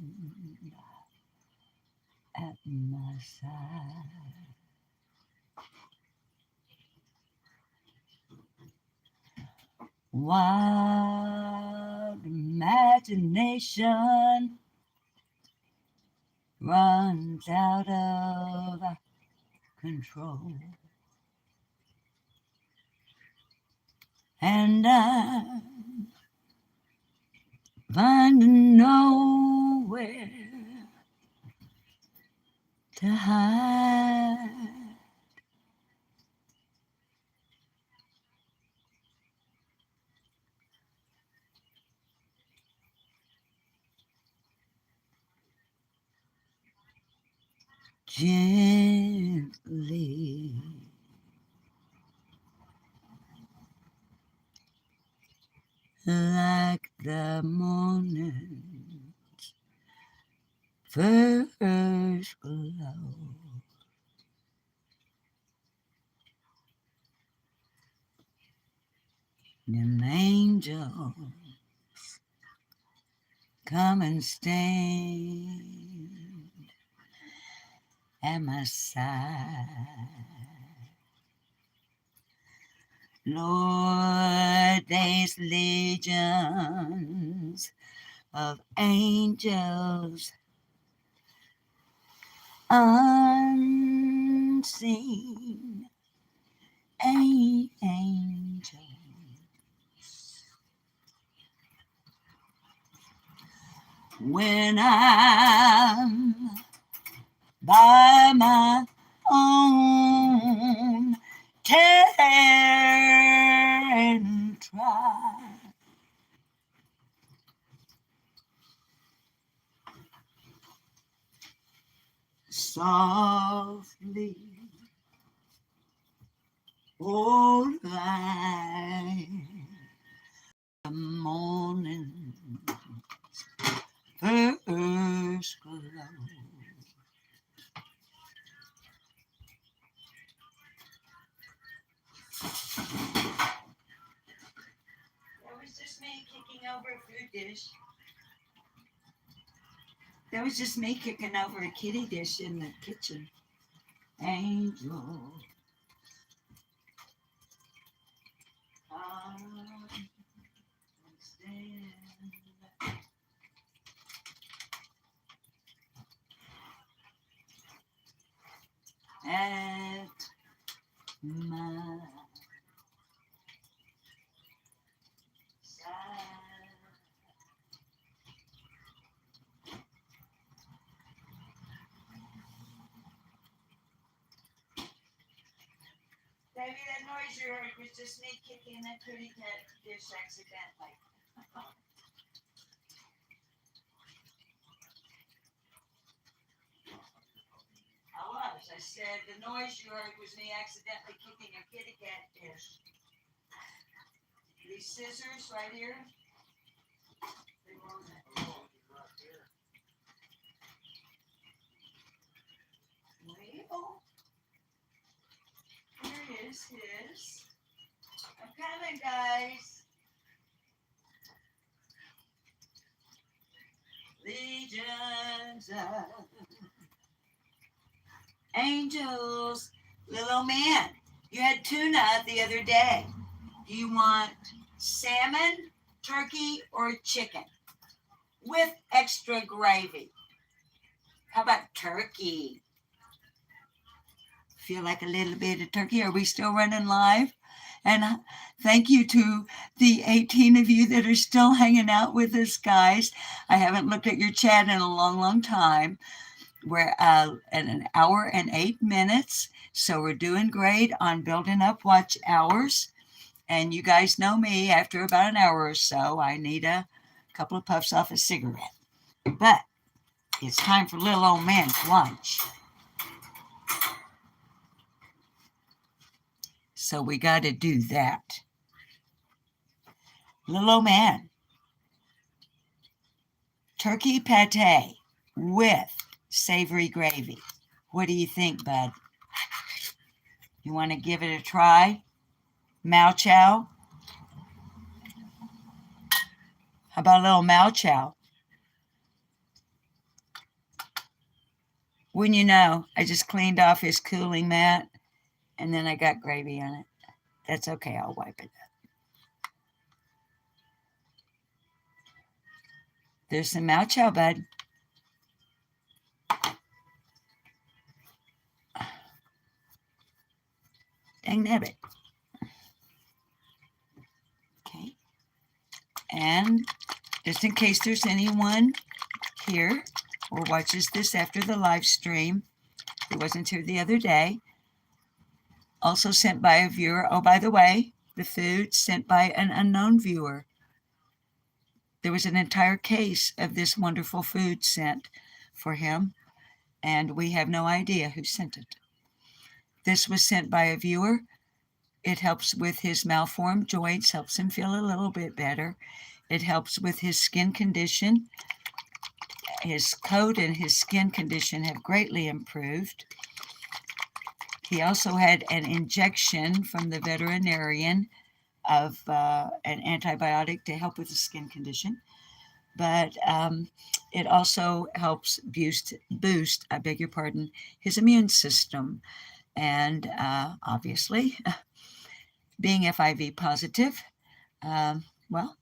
at my side. Wild imagination runs out of control, and I'm finding nowhere to hide. Gently, like the morning first glow, them angels come and stand at my side. Lord, there's legions of angels angels. When I'm by my own, tear and try. Softly, oh, light, the morning first glow. That was just me kicking over a food dish. That was just me kicking over a kitty dish in the kitchen. Angel. At my side. Baby, that noise you heard was just me kicking that kitty cat dish accidentally. I said the noise you heard was me accidentally kicking a kitty cat dish. These scissors right here. Well, here is his. I'm coming, guys. Legions of angels. Little man, you had tuna the other day. Do you want salmon, turkey, or chicken with extra gravy? How about turkey? Feel like a little bit of turkey? Are we still running live? And thank you to the 18 of you that are still hanging out with us, guys. I haven't looked at your chat in a long, long time. We're at an hour and 8 minutes, so we're doing great on building up watch hours. And you guys know me, after about an hour or so, I need a couple of puffs off a cigarette. But it's time for little old man's lunch. So we got to do that. Little old man. Turkey pate with savory gravy. What do you think, bud? You want to give it a try? Mao chow? How about a little mao chow? Wouldn't you know, I just cleaned off his cooling mat and then I got gravy on it. That's okay, I'll wipe it up. There's some mao chow, bud. Dang nabbit. Okay. And just in case there's anyone here or watches this after the live stream who wasn't here the other day, also sent by a viewer. Oh, by the way, the food sent by an unknown viewer. There was an entire case of this wonderful food sent for him, and we have no idea who sent it. This was sent by a viewer. It helps with his malformed joints, helps him feel a little bit better. It helps with his skin condition. His coat and his skin condition have greatly improved. He also had an injection from the veterinarian of an antibiotic to help with the skin condition. But it also helps boost, I beg your pardon, his immune system. And obviously, being FIV positive, well,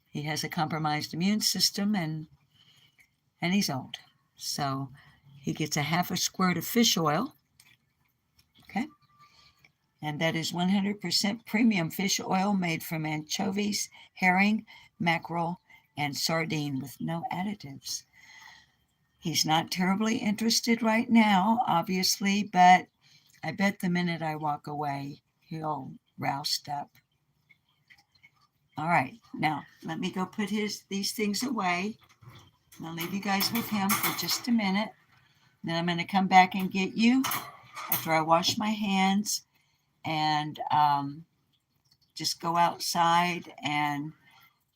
he has a compromised immune system and he's old. So he gets a half a squirt of fish oil And that is 100% premium fish oil made from anchovies, herring, mackerel, and sardine with no additives. He's not terribly interested right now, obviously, but I bet the minute I walk away, he'll roust up. All right, now let me go put these things away. I'll leave you guys with him for just a minute. Then I'm going to come back and get you after I wash my hands and just go outside and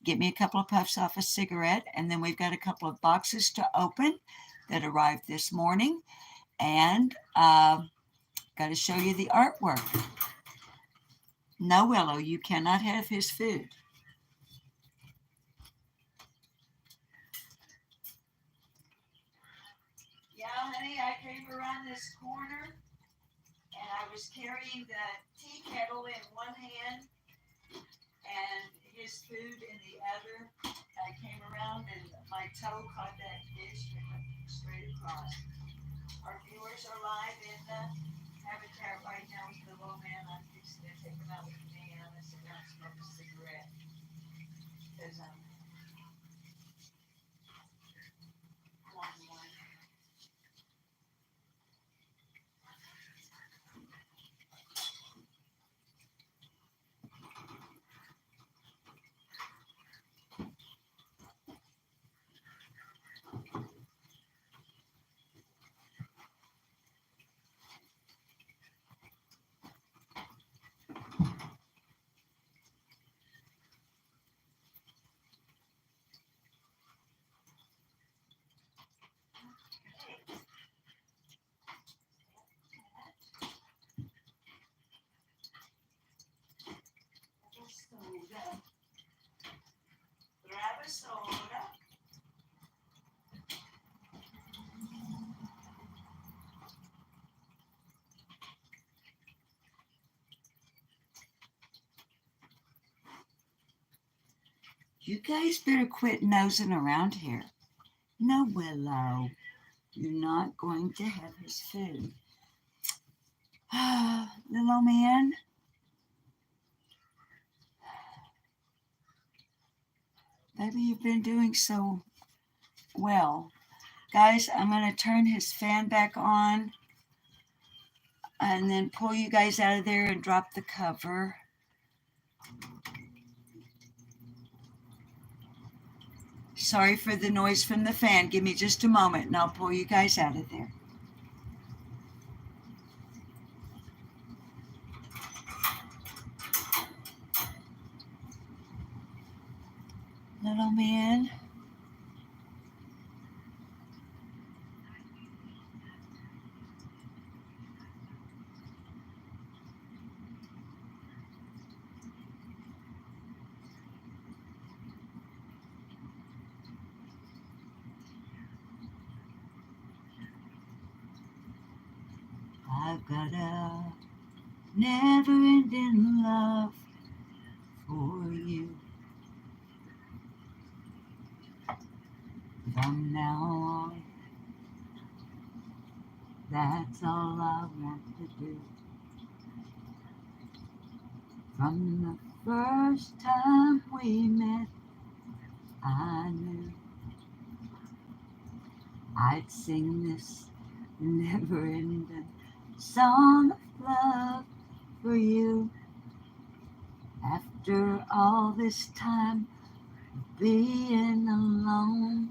get me a couple of puffs off a cigarette. And then we've got a couple of boxes to open that arrived this morning. And got to show you the artwork. No, Willow, you cannot have his food. Yeah, honey, I came around this corner and I was carrying the tea kettle in one hand and his food in the other. I came around and my toe caught that dish and went straight across. Our viewers are live in the habitat right now with the little man. I'm fixing to take him out with me and I'm going to sit down and smoke a cigarette. Because I'm on one. Soda. Grab a soda. You guys better quit nosing around here. No, Willow. You're not going to have his food. Little man. Maybe you've been doing so well. Guys, I'm going to turn his fan back on and then pull you guys out of there and drop the cover. Sorry for the noise from the fan. Give me just a moment and I'll pull you guys out of there. Little man. I've got a never-ending love for you. From now on, that's all I want to do. From the first time we met, I knew I'd sing this never-ending song of love for you. After all this time being alone,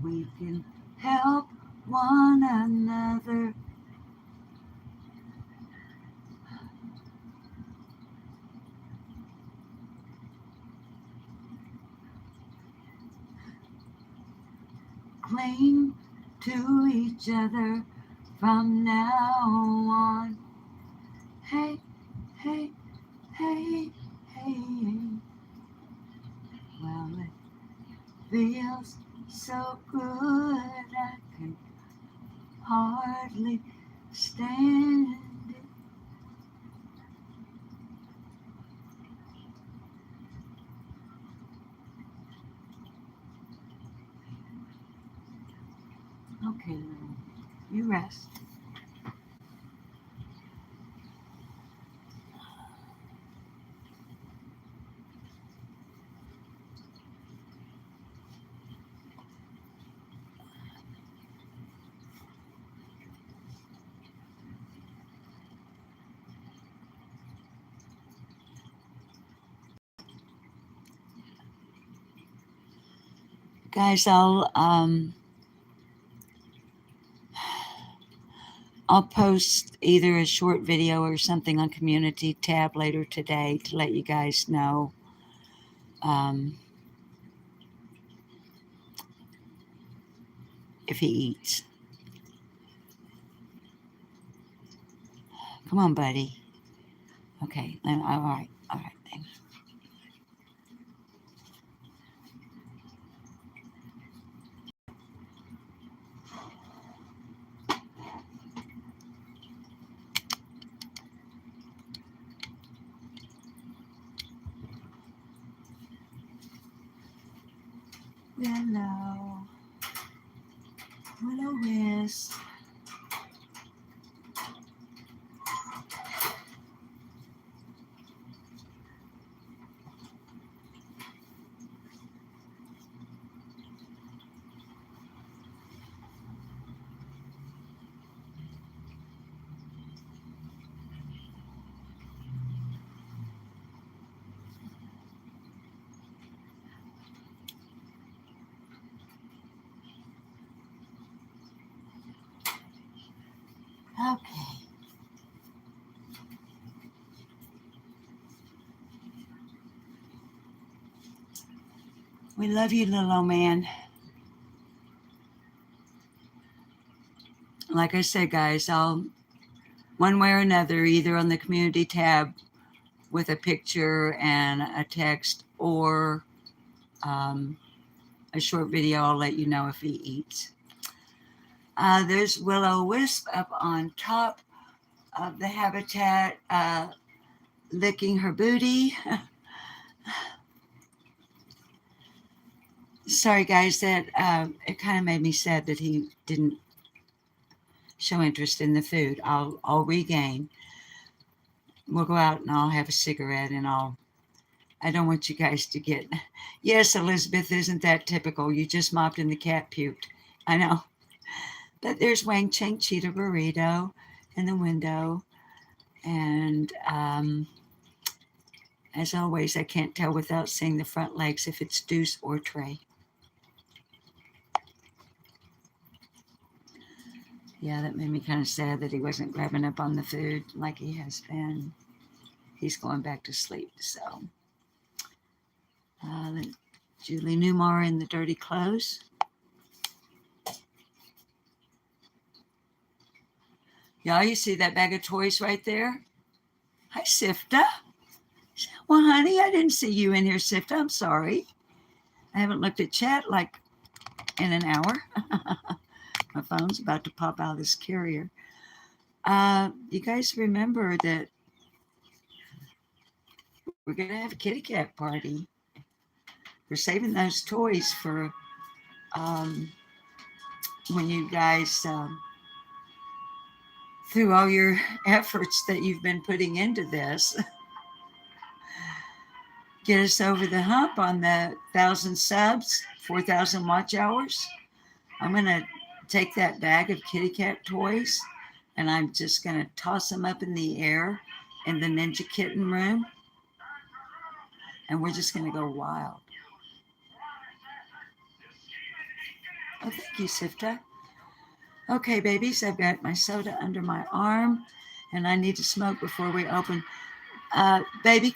we can help one another. Cling to each other from now on. Hey, hey, hey, hey. Well, it feels so good I can hardly stand it. Okay, little, you rest. Guys, I'll post either a short video or something on community tab later today to let you guys know if he eats. Come on, buddy. Okay, all right. Thanks. Hello. Hello, Wiz. Okay. We love you, little old man. Like I said, guys, I'll, one way or another, either on the community tab with a picture and a text or a short video, I'll let you know if he eats. There's Will-O-Wisp up on top of the habitat, licking her booty. Sorry, guys, that it kind of made me sad that he didn't show interest in the food. I'll regain. We'll go out and I'll have a cigarette and I don't want you guys to get, yes, Elizabeth, isn't that typical? You just mopped and the cat puked. I know. But there's Wang Cheng Cheetah Burrito in the window. And as always, I can't tell without seeing the front legs if it's Deuce or Trey. Yeah, that made me kind of sad that he wasn't grabbing up on the food like he has been. He's going back to sleep, so. Julie Newmar in the dirty clothes. Y'all, you see that bag of toys right there? Hi, Sifta. Well, honey, I didn't see you in here, Sifta. I'm sorry. I haven't looked at chat like in an hour. My phone's about to pop out of this carrier. You guys remember that we're going to have a kitty cat party. We're saving those toys for when you guys, through all your efforts that you've been putting into this, get us over the hump on the 1,000 subs, 4,000 watch hours. I'm going to take that bag of kitty cat toys and I'm just going to toss them up in the air in the Ninja Kitten room. And we're just going to go wild. Oh, thank you, Sifta. Okay, babies, I've got my soda under my arm and I need to smoke before we open. Baby,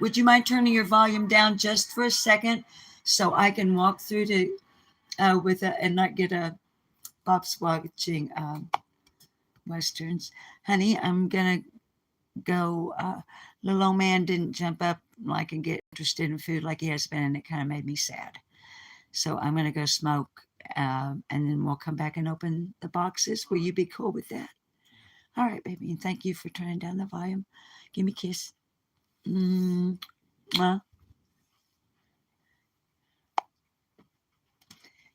would you mind turning your volume down just for a second so I can walk through to and not get a Bob's watching Westerns. Honey, I'm going to go. Little old man didn't jump up like and get interested in food like he has been, and it kind of made me sad. So I'm going to go smoke, and then we'll come back and open the boxes. Will you be cool with that? All right, baby, and thank you for turning down the volume. Give me a kiss. Mwah.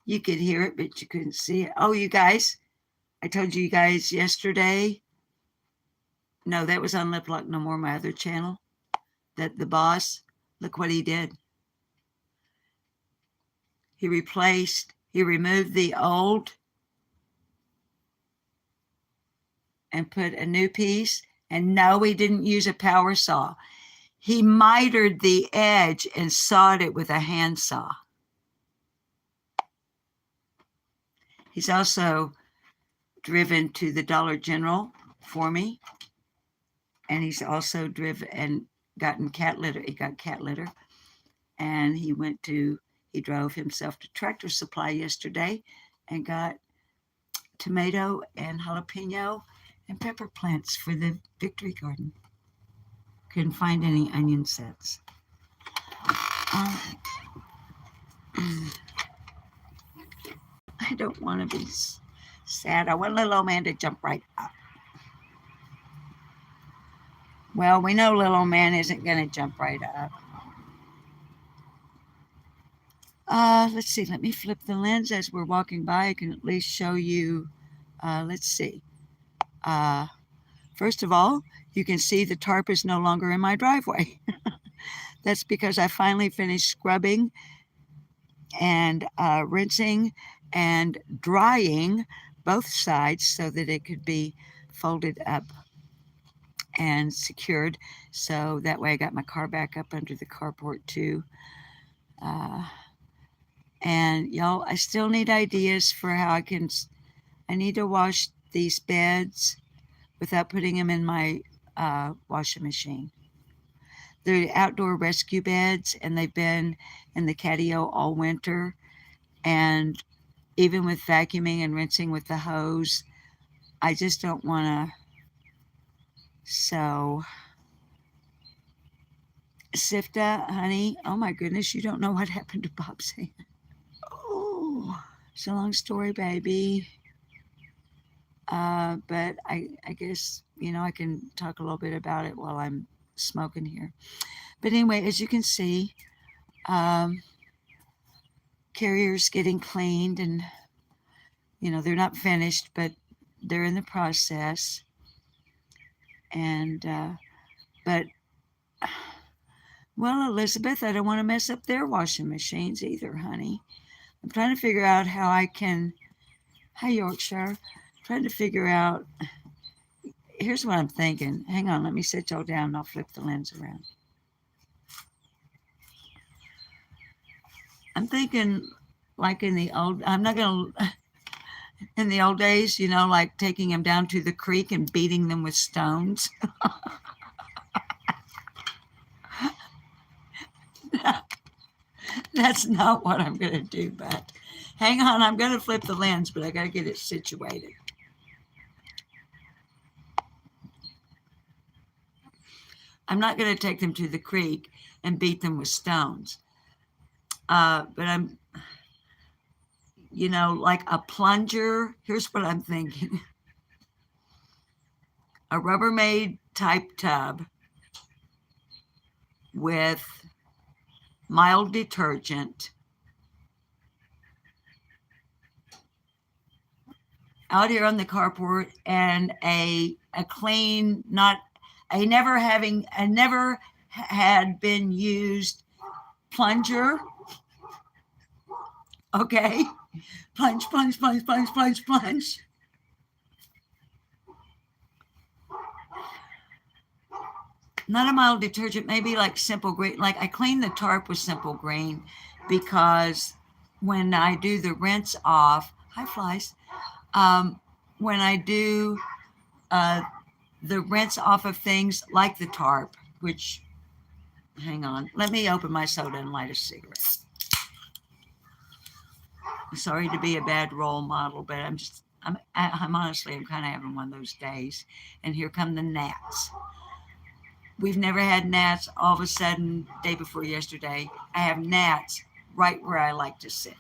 You could hear it, but you couldn't see it. Oh, you guys, I told you guys yesterday. No, that was on Lip Lock No More, my other channel. That the boss, look what he did. He removed the old and put a new piece. And no, he didn't use a power saw. He mitered the edge and sawed it with a handsaw. He's also driven to the Dollar General for me. And he's also driven and gotten cat litter. He got cat litter. And he drove himself to Tractor Supply yesterday and got tomato and jalapeno and pepper plants for the Victory Garden. Couldn't find any onion sets. I don't want to be sad. I want little old man to jump right up. Well, we know little old man isn't going to jump right up. Let's see. Let me flip the lens as we're walking by. I can at least show you. Let's see. First of all, you can see the tarp is no longer in my driveway. That's because I finally finished scrubbing and rinsing and drying both sides so that it could be folded up and secured. So that way I got my car back up under the carport too. And y'all, I still need ideas for how I need to wash these beds without putting them in my washing machine. They're outdoor rescue beds, and they've been in the catio all winter. And even with vacuuming and rinsing with the hose, I just don't want to. So, Sifta, honey, oh my goodness, you don't know what happened to Bob's hand. Oh, it's a long story, baby. But I guess, I can talk a little bit about it while I'm smoking here. But anyway, as you can see, carriers getting cleaned, and they're not finished, but they're in the process. And but well, Elizabeth, I don't want to mess up their washing machines either, honey. I'm trying to figure out how I can. Hi, Yorkshire. Trying to figure out. Here's what I'm thinking. Hang on, let me sit y'all down and I'll flip the lens around. I'm thinking like in the old days, like taking them down to the creek and beating them with stones. That's not what I'm going to do, but hang on, I'm going to flip the lens, but I got to get it situated. I'm not going to take them to the creek and beat them with stones. But I'm, like a plunger. Here's what I'm thinking. A Rubbermaid type tub with mild detergent out here on the carport, and a clean, a never had been used plunger. Okay, plunge. Not a mild detergent, maybe like Simple Green. Like I clean the tarp with Simple Green because when I do the rinse off, hi flies. When I do the rinse off of things like the tarp, which, hang on, let me open my soda and light a cigarette. I'm sorry to be a bad role model, but I'm honestly, I'm kind of having one of those days. And here come the gnats. We've never had gnats. All of a sudden, day before yesterday, I have gnats right where I like to sit.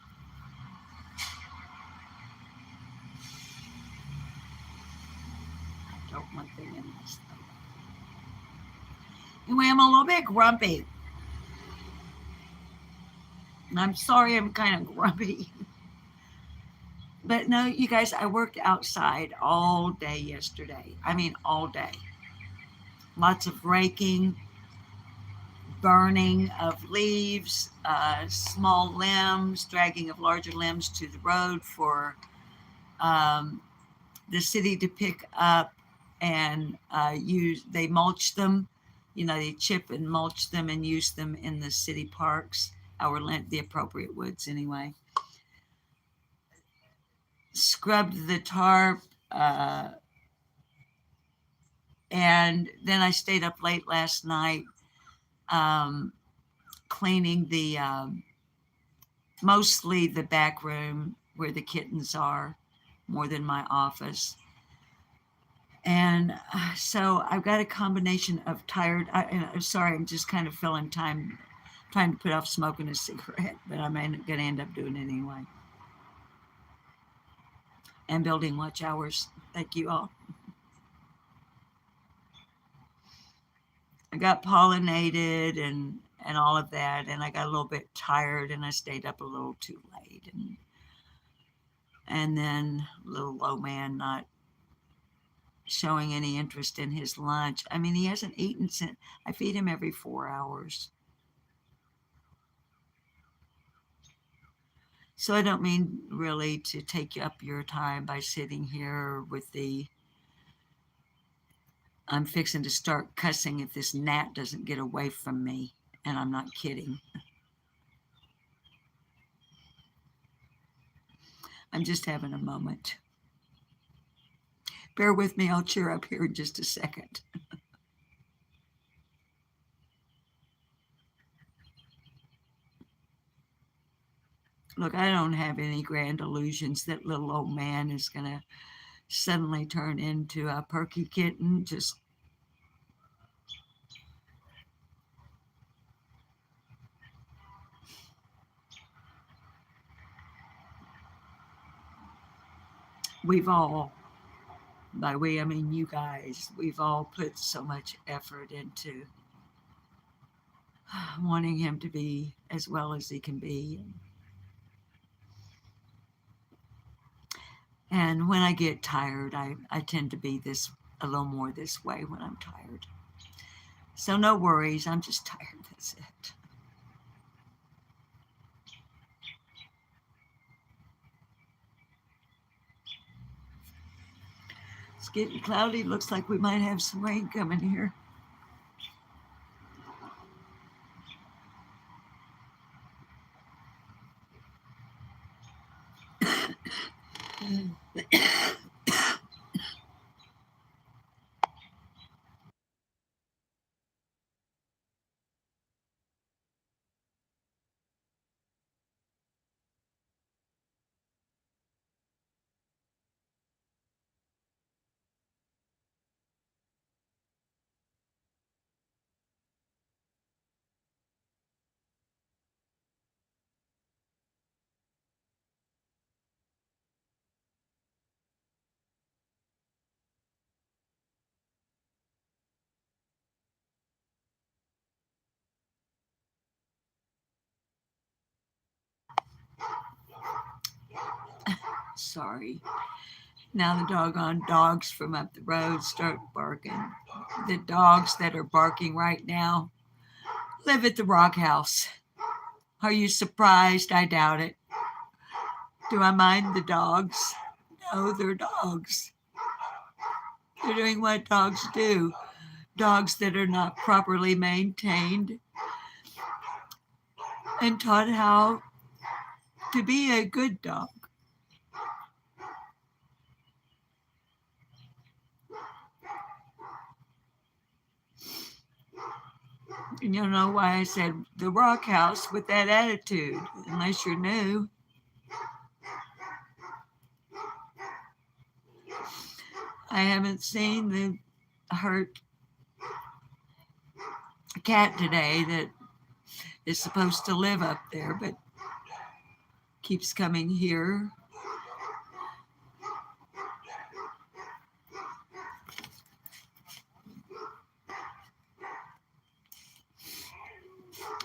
I don't want them in this thing. Anyway, I'm a little bit grumpy. I'm sorry I'm kind of grumpy. But no, you guys, I worked outside all day yesterday. I mean, all day. Lots of raking, burning of leaves, small limbs, dragging of larger limbs to the road for the city to pick up and use. They mulch them, they chip and mulch them and use them in the city parks, the appropriate woods anyway. scrubbed the tarp, and then I stayed up late last night cleaning the mostly the back room where the kittens are, more than my office. And so I've got a combination of tired. I'm sorry, I'm just kind of filling time trying to put off smoking a cigarette, but I'm going to end up doing it anyway. And building watch hours. Thank you all. I got pollinated and all of that, and I got a little bit tired, and I stayed up a little too late, and then little old man not showing any interest in his lunch. I mean, he hasn't eaten since I feed him every 4 hours. So I don't mean really to take up your time by sitting here with I'm fixing to start cussing if this gnat doesn't get away from me, and I'm not kidding. I'm just having a moment. Bear with me, I'll cheer up here in just a second. Look, I don't have any grand illusions that little old man is going to suddenly turn into a perky kitten. Just we've all, by we I mean you guys, we've all put so much effort into wanting him to be as well as he can be. And when I get tired, I tend to be a little more this way when I'm tired. So no worries, I'm just tired, that's it. It's getting cloudy, looks like we might have some rain coming here. Sorry. Now the doggone dogs from up the road start barking. The dogs that are barking right now live at the Rock House. Are you surprised? I doubt it. Do I mind the dogs? No, they're dogs. They're doing what dogs do. Dogs that are not properly maintained and taught how to be a good dog. And you'll know why I said the Rock House with that attitude, unless you're new. I haven't seen the hurt cat today that is supposed to live up there, but keeps coming here.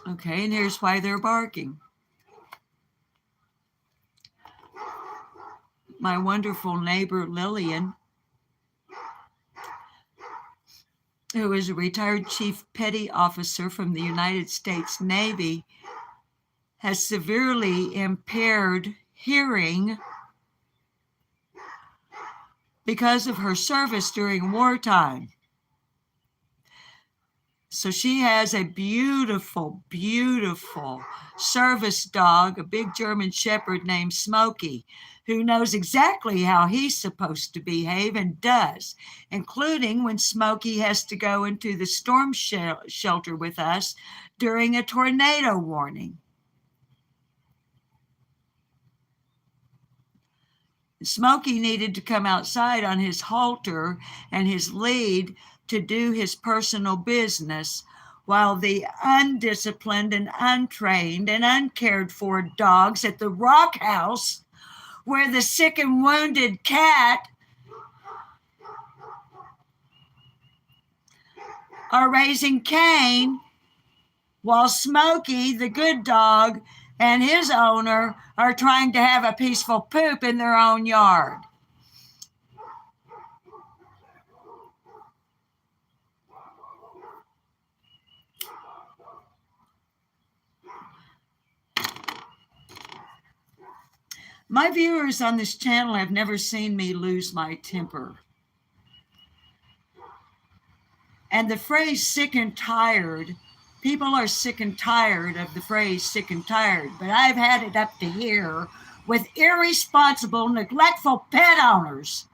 Okay, and here's why they're barking. My wonderful neighbor Lillian, who is a retired chief petty officer from the United States Navy, has severely impaired hearing because of her service during wartime. So she has a beautiful, beautiful service dog, a big German Shepherd named Smokey, who knows exactly how he's supposed to behave and does, including when Smokey has to go into the storm shelter with us during a tornado warning. Smokey needed to come outside on his halter and his lead to do his personal business, while the undisciplined and untrained and uncared for dogs at the Rock House, where the sick and wounded cat are raising Cain, while Smokey, the good dog, and his owner are trying to have a peaceful poop in their own yard. My viewers on this channel have never seen me lose my temper. And the phrase sick and tired, people are sick and tired of the phrase sick and tired, but I've had it up to here with irresponsible, neglectful pet owners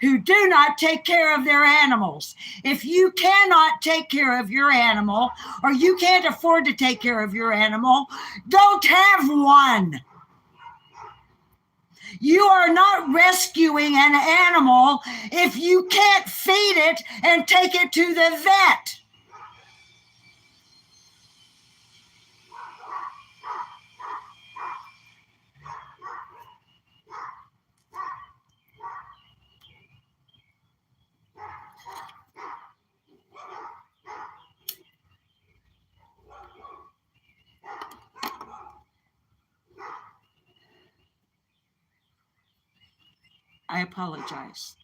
who do not take care of their animals. If you cannot take care of your animal, or you can't afford to take care of your animal, don't have one. You are not rescuing an animal if you can't feed it and take it to the vet. I apologize.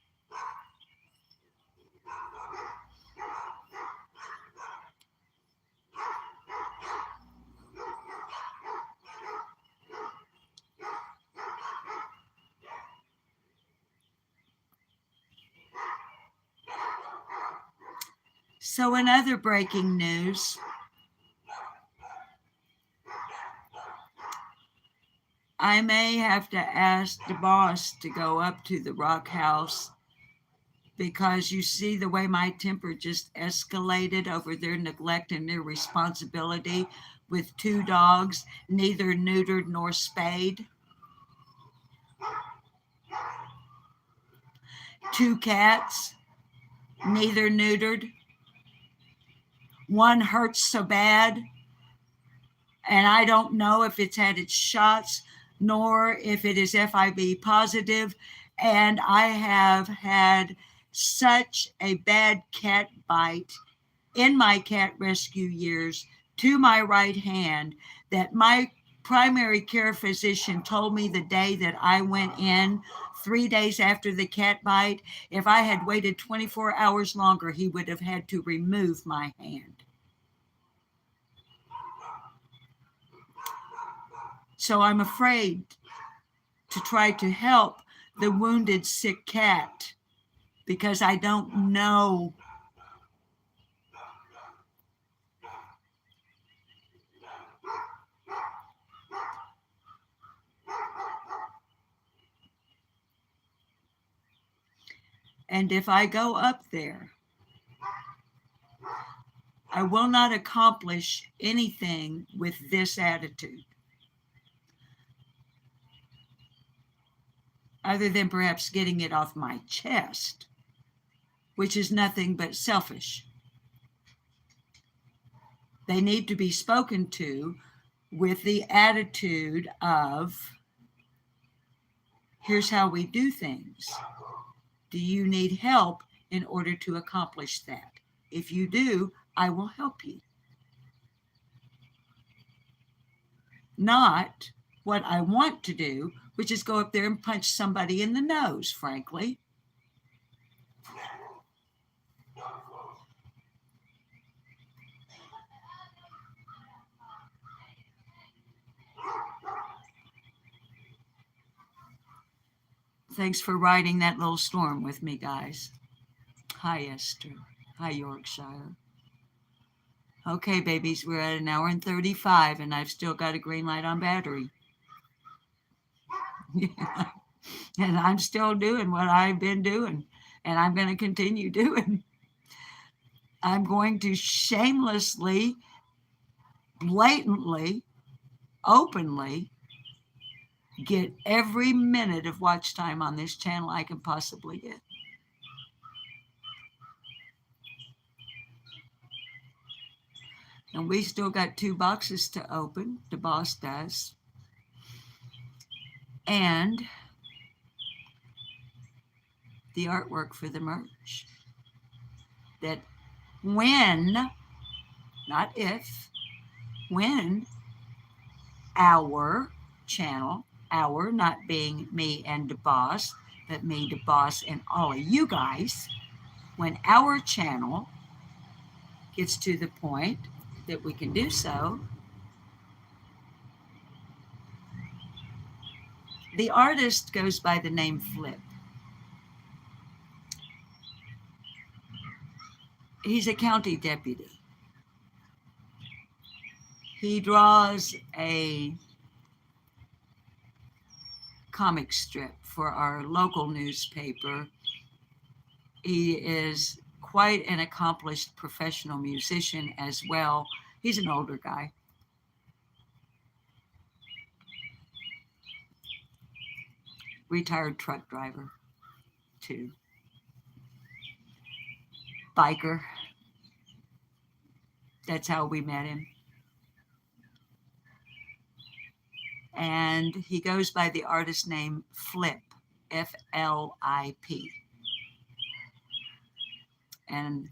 So in other breaking news, I may have to ask the boss to go up to the Rock House, because you see the way my temper just escalated over their neglect and irresponsibility with 2 dogs, neither neutered nor spayed. 2 cats, neither neutered. One hurts so bad, and I don't know if it's had its shots nor if it is FIV positive. And I have had such a bad cat bite in my cat rescue years to my right hand that my primary care physician told me the day that I went in 3 days after the cat bite, if I had waited 24 hours longer, he would have had to remove my hand. So I'm afraid to try to help the wounded, sick cat because I don't know. And if I go up there, I will not accomplish anything with this attitude, other than perhaps getting it off my chest, which is nothing but selfish. They need to be spoken to with the attitude of, here's how we do things. Do you need help in order to accomplish that? If you do, I will help you. Not what I want to do, which is go up there and punch somebody in the nose, frankly. Thanks for riding that little storm with me, guys. Hi, Esther. Hi, Yorkshire. Okay, babies, we're at 1 hour and 35, and I've still got a green light on battery. And I'm still doing what I've been doing, and I'm going to continue doing. I'm going to shamelessly, blatantly, openly get every minute of watch time on this channel I can possibly get. And we still got 2 boxes to open, the boss does. And the artwork for the merch. That when, not if, when our channel, our not being me and the boss, but me, the boss, and all of you guys, when our channel gets to the point that we can do so, the artist goes by the name Flip. He's a county deputy. He draws a comic strip for our local newspaper. He is quite an accomplished professional musician as well. He's an older guy. Retired truck driver, too. Biker. That's how we met him. And he goes by the artist name Flip, F-L-I-P. And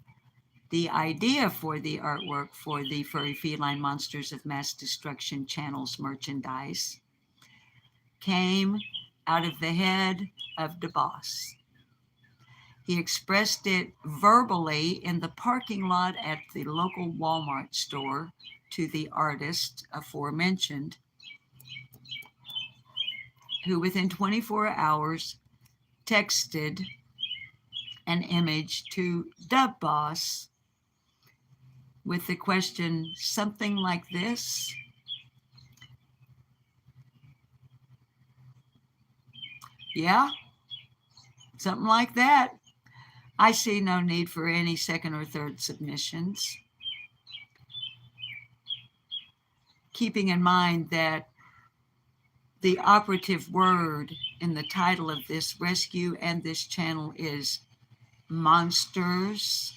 the idea for the artwork for the Furry Feline Monsters of Mass Destruction channel's merchandise came out of the head of the boss. He expressed it verbally in the parking lot at the local Walmart store to the artist aforementioned, who within 24 hours texted an image to the boss with the question, something like this. Yeah, something like that. I see no need for any second or third submissions. Keeping in mind that the operative word in the title of this rescue and this channel is monsters.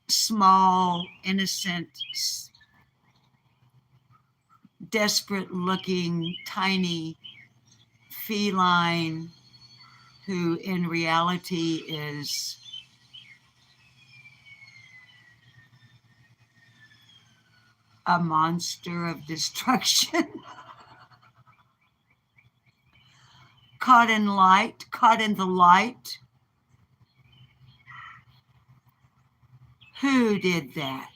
Small, innocent, desperate looking, tiny feline who in reality is a monster of destruction. Caught in light, caught in the light. Who did that?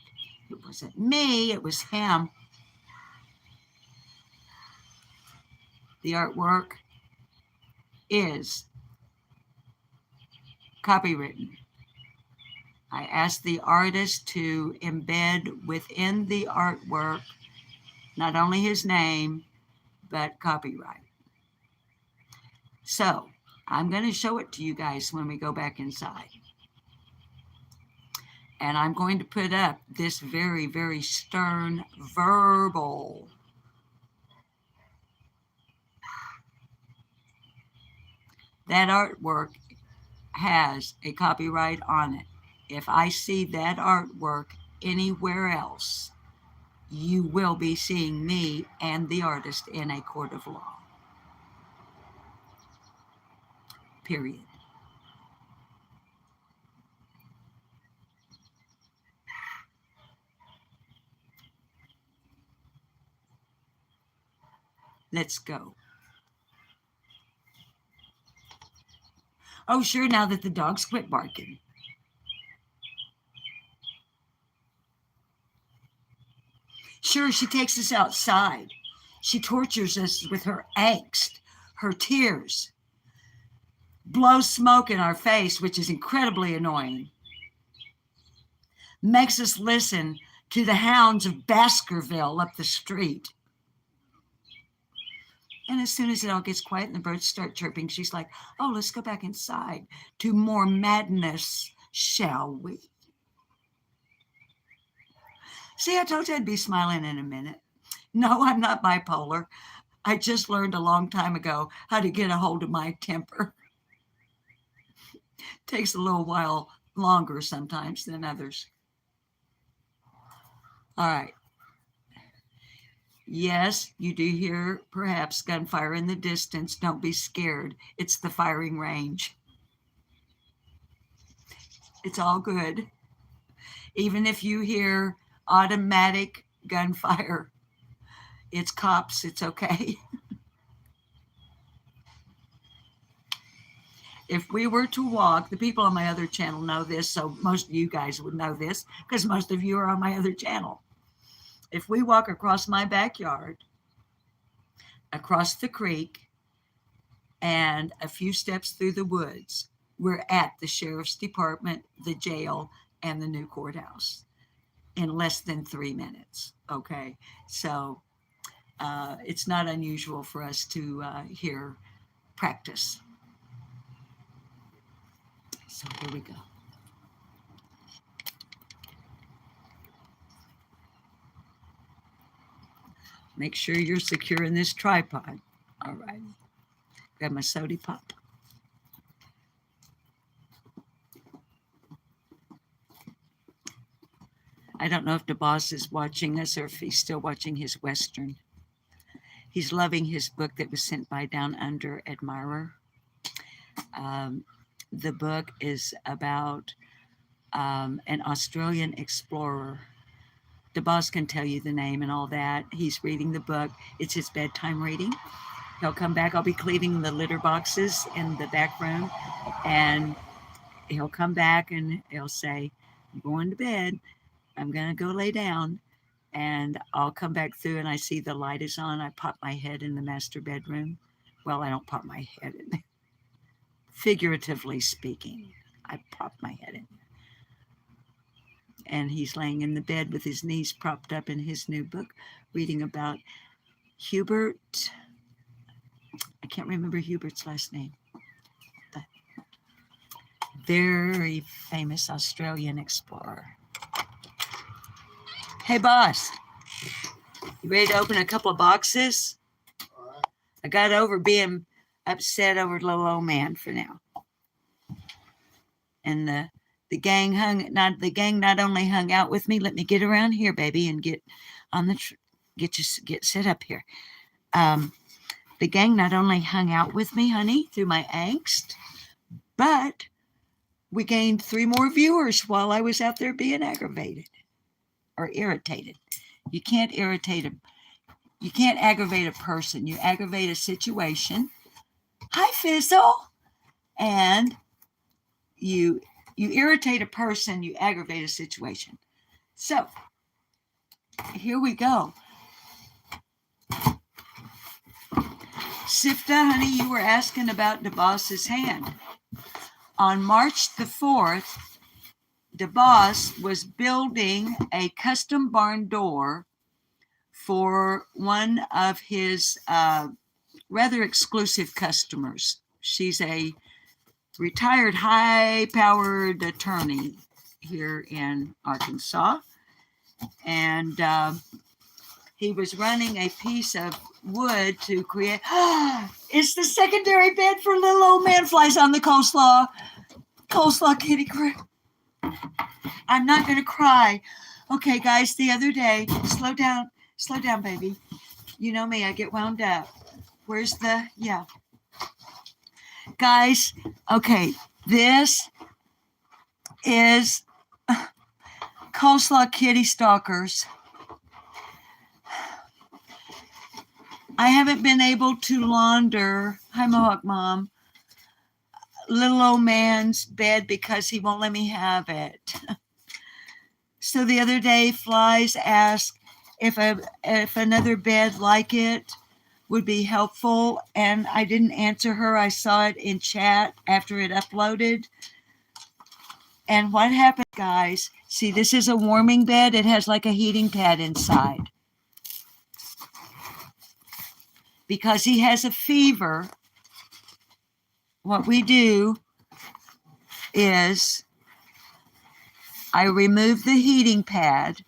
It wasn't me, it was him. The artwork is copywritten. I asked the artist to embed within the artwork not only his name, but copyright. So I'm going to show it to you guys when we go back inside. And I'm going to put up this very, very stern verbal that artwork has a copyright on it. If I see that artwork anywhere else, you will be seeing me and the artist in a court of law. Period. Let's go. Oh, sure, now that the dogs quit barking. Sure, she takes us outside. She tortures us with her angst, her tears. blows smoke in our face, which is incredibly annoying, makes us listen to the hounds of Baskerville up the street. And as soon as it all gets quiet and the birds start chirping, she's like, oh, let's go back inside to more madness, shall we? See, I told you I'd be smiling in a minute. No, I'm not bipolar. I just learned a long time ago how to get a hold of my temper. Takes a little while longer sometimes than others. All right. Yes, you do hear perhaps gunfire in the distance. Don't be scared. It's the firing range. It's all good. Even if you hear automatic gunfire, it's cops. It's okay. If we were to walk, the people on my other channel know this, so most of you guys would know this because most of you are on my other channel. If we walk across my backyard, across the creek, and a few steps through the woods, we're at the sheriff's department, the jail, and the new courthouse in less than 3 minutes. Okay, so it's not unusual for us to hear practice. So here we go. Make sure you're secure in this tripod. All right. Grab my soda pop. I don't know if the boss is watching us or if he's still watching his Western. He's loving his book that was sent by Down Under Admirer. The book is about an Australian explorer. The boss can tell you the name and all that. He's reading the book. It's his bedtime reading. He'll come back. I'll be cleaning the litter boxes in the back room. And he'll come back and he'll say, I'm going to bed. I'm going to go lay down. And I'll come back through and I see the light is on. I pop my head in the master bedroom. Well, I don't pop my head in there. Figuratively speaking, I pop my head in. And he's laying in the bed with his knees propped up in his new book, reading about Hubert. I can't remember Hubert's last name. The very famous Australian explorer. Hey, boss. You ready to open a couple of boxes?
All right.
I got over being upset over little old man for now. And the gang not only hung out with me. Let me get around here, baby, and get on the get set up here. The gang not only hung out with me, honey, through my angst, but we gained 3 more viewers while I was out there being aggravated or irritated. You can't irritate them. You can't aggravate a person. You aggravate a situation. Hi, Fizzle. And you irritate a person, you aggravate a situation. So here we go. Sifta, honey, you were asking about the boss's hand. On March the 4th, the boss was building a custom barn door for one of his rather exclusive customers. She's a retired high-powered attorney here in Arkansas. And he was running a piece of wood to create. It's the secondary bed for little old man flies on the coleslaw. Coleslaw kitty crew. I'm not going to cry. Okay, guys, the other day, slow down, baby. You know me, I get wound up. Where's the, yeah. Guys, okay, this is Coleslaw Kitty Stalkers. I haven't been able to launder, hi Mohawk Mom, little old man's bed because he won't let me have it. So the other day, Flies asked if another bed like it would be helpful. And I didn't answer her. I saw it in chat after it uploaded. And what happened, guys, see, this is a warming bed. It has like a heating pad inside. Because he has a fever, what we do is I remove the heating pad.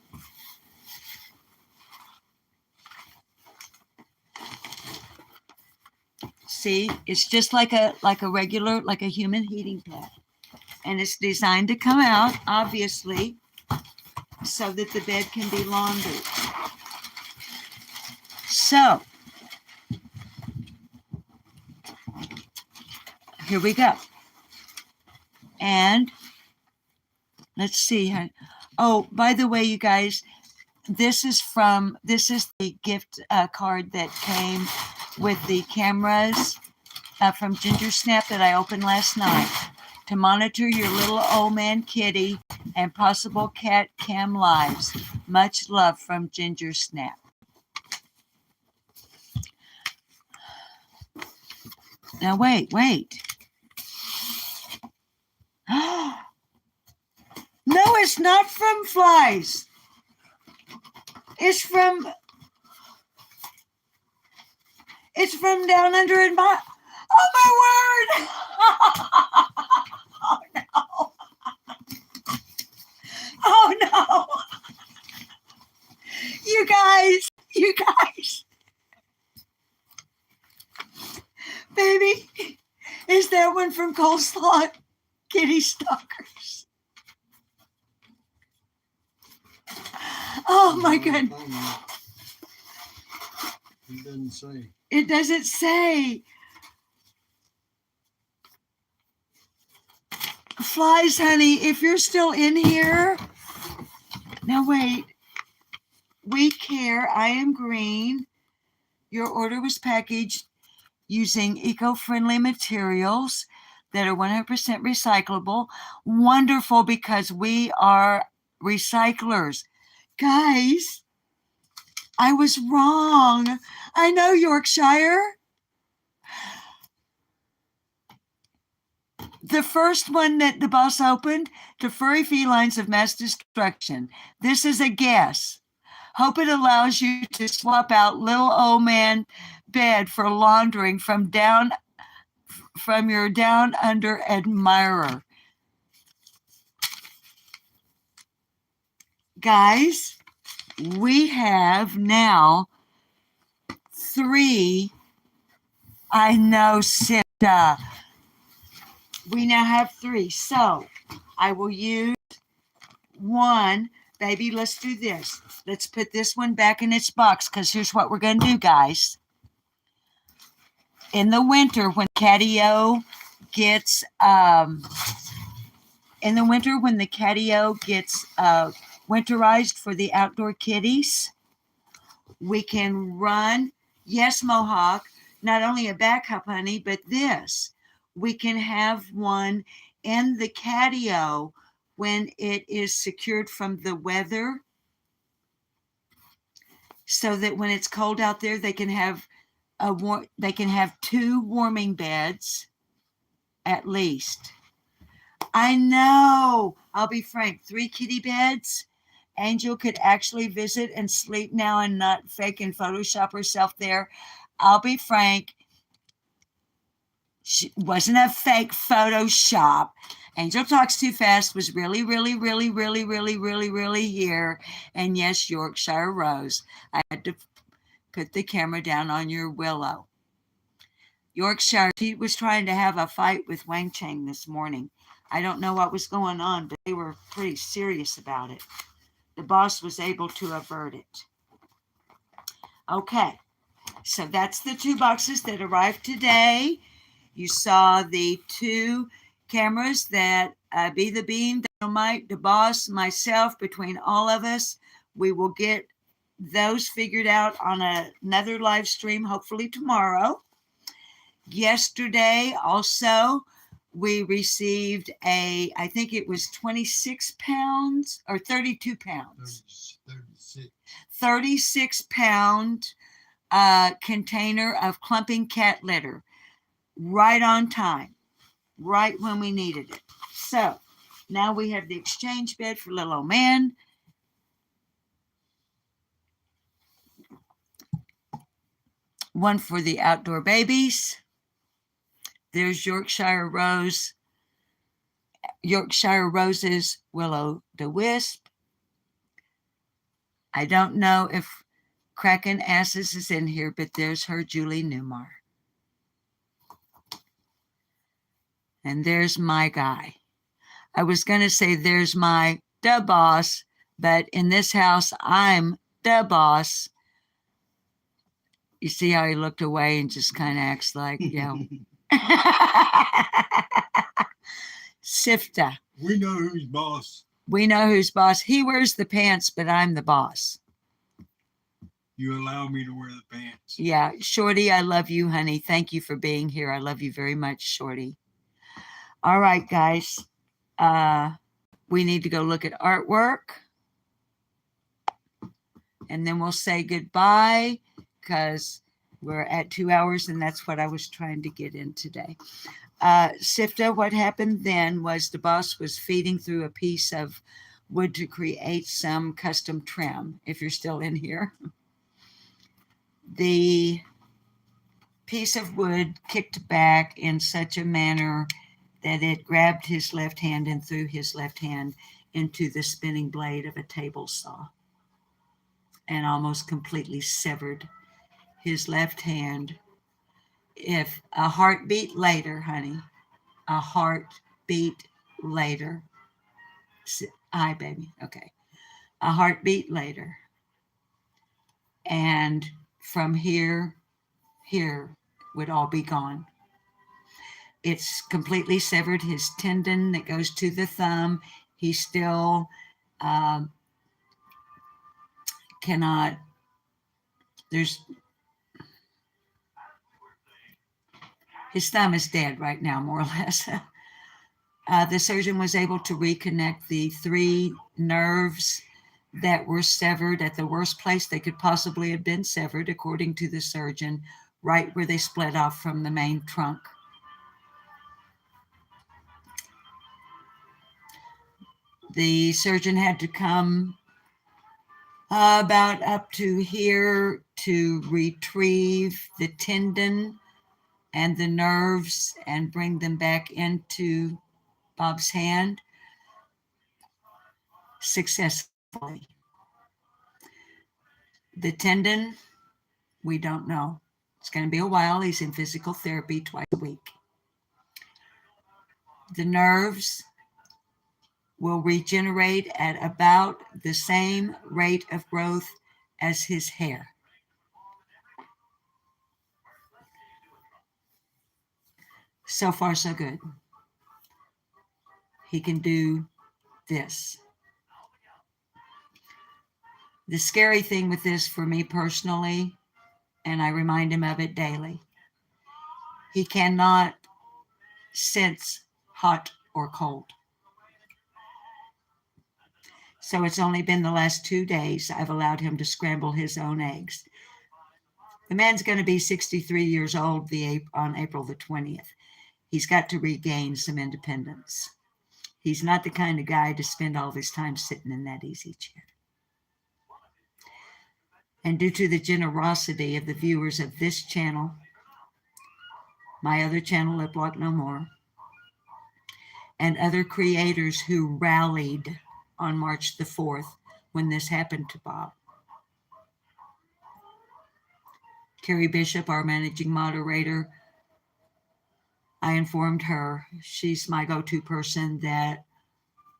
See, it's just like a regular, like a human heating pad. And it's designed to come out, obviously, so that the bed can be laundered. So, here we go. And let's see. Oh, by the way, you guys, this is the gift card that came with the cameras from Ginger Snap that I opened last night to monitor your little old man kitty and possible cat cam lives. Much love from Ginger Snap. Now wait. No, it's not from flies. It's from down under in my. Oh my word! Oh no! Oh no! You guys, baby, is that one from Coleslaw Kitty Stalkers? Oh my goodness!
It doesn't say.
It doesn't say. Flies, honey, if you're still in here. Now wait. We care. I am green. Your order was packaged using eco-friendly materials that are 100% recyclable. Wonderful, because we are recyclers. Guys, I was wrong. I know, Yorkshire. The first one that the boss opened, to furry felines of mass destruction. This is a guess. Hope it allows you to swap out little old man bed for laundering from your down under admirer. Guys, we have now 3. I know, Cinta. We now have 3. So I will use 1. Baby, let's do this. Let's put this one back in its box, because here's what we're going to do, guys. In the winter, when Catio gets, winterized for the outdoor kitties, we can run, yes, Mohawk, not only a backup, honey, but this. We can have one in the Catio when it is secured from the weather, so that when it's cold out there, they can have 2 warming beds at least. I know. I'll be frank. 3 kitty beds. Angel could actually visit and sleep now and not fake and Photoshop herself there. I'll be frank. She wasn't a fake Photoshop. Angel Talks Too Fast was really here. And yes, Yorkshire Rose. I had to put the camera down on your Willow. Yorkshire, she was trying to have a fight with Wang Chang this morning. I don't know what was going on, but they were pretty serious about it. The boss was able to avert it. Okay, so that's the 2 boxes that arrived today. You saw the 2 cameras that Be the Bean, Dynamite, the boss, myself, between all of us, we will get those figured out on another live stream, hopefully tomorrow. Yesterday, also, we received I think it was 26 pounds or 32 pounds. 36 pound a container of clumping cat litter right on time, right when we needed it. So now we have the exchange bed for little old man. One for the outdoor babies. There's Yorkshire Roses, Will-o'-the-wisp. I don't know if Kraken Asses is in here, but there's her Julie Newmar. And there's my guy. I was going to say there's my da boss, but in this house, I'm the boss. You see how he looked away and just kind of acts like, Sifta.
We know who's boss.
We know who's boss. He wears the pants, but I'm the boss.
You allow me to wear the pants.
Yeah. Shorty, I love you, honey. Thank you for being here. I love you very much, Shorty. All right, guys. We need to go look at artwork. And then we'll say goodbye because we're at 2 hours and that's what I was trying to get in today. Sifta, what happened then was the boss was feeding through a piece of wood to create some custom trim, if you're still in here. The piece of wood kicked back in such a manner that it grabbed his left hand and threw his left hand into the spinning blade of a table saw and almost completely severed his left hand. If a heartbeat later, honey, a heartbeat later, hi, baby, okay, a heartbeat later, and from here would all be gone. It's completely severed his tendon that goes to the thumb. He still cannot, his thumb is dead right now, more or less. The surgeon was able to reconnect the 3 nerves that were severed at the worst place they could possibly have been severed, according to the surgeon, right where they split off from the main trunk. The surgeon had to come about up to here to retrieve the tendon and the nerves and bring them back into Bob's hand successfully. The tendon, we don't know. It's going to be a while. He's in physical therapy twice a week. The nerves will regenerate at about the same rate of growth as his hair. So far, so good. He can do this. The scary thing with this for me personally, and I remind him of it daily, he cannot sense hot or cold. So it's only been the last 2 days I've allowed him to scramble his own eggs. The man's going to be 63 years old on April the 20th. He's got to regain some independence. He's not the kind of guy to spend all of his time sitting in that easy chair. And due to the generosity of the viewers of this channel, my other channel, Lip Lock No More, and other creators who rallied on March the 4th when this happened to Bob. Carrie Bishop, our managing moderator, I informed her she's my go-to person that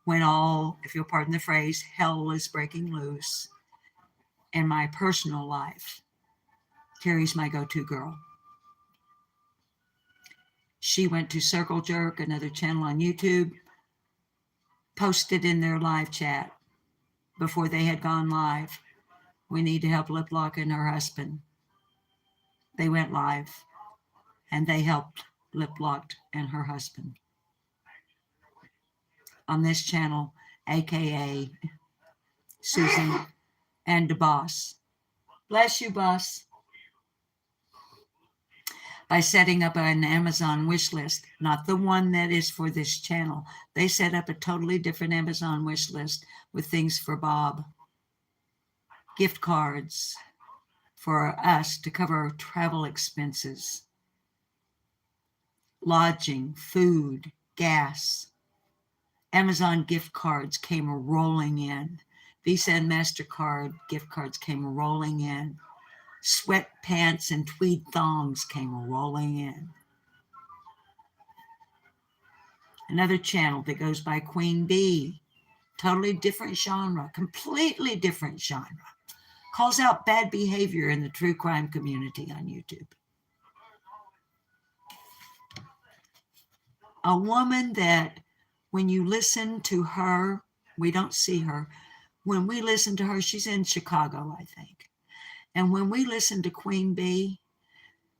when all, if you'll pardon the phrase, hell is breaking loose in my personal life, Carrie's my go-to girl. She went to Circle Jerk, another channel on YouTube, posted in their live chat before they had gone live, we need to help Lip Lock and her husband. They went live and they helped Lip Lock and her husband on this channel, aka Susan and the boss. Bless you, boss. by setting up an Amazon wish list, not the one that is for this channel. They set up a totally different Amazon wish list with things for Bob, gift cards for us to cover our travel expenses, lodging, food, gas. Amazon gift cards came rolling in. Visa and MasterCard gift cards came rolling in. Sweatpants and tweed thongs came rolling in. Another channel that goes by Queen Bee, totally different genre, completely different genre, calls out bad behavior in the true crime community on YouTube. A woman that when you listen to her, we don't see her. When we listen to her, she's in Chicago, I think. And when we listen to Queen Bee,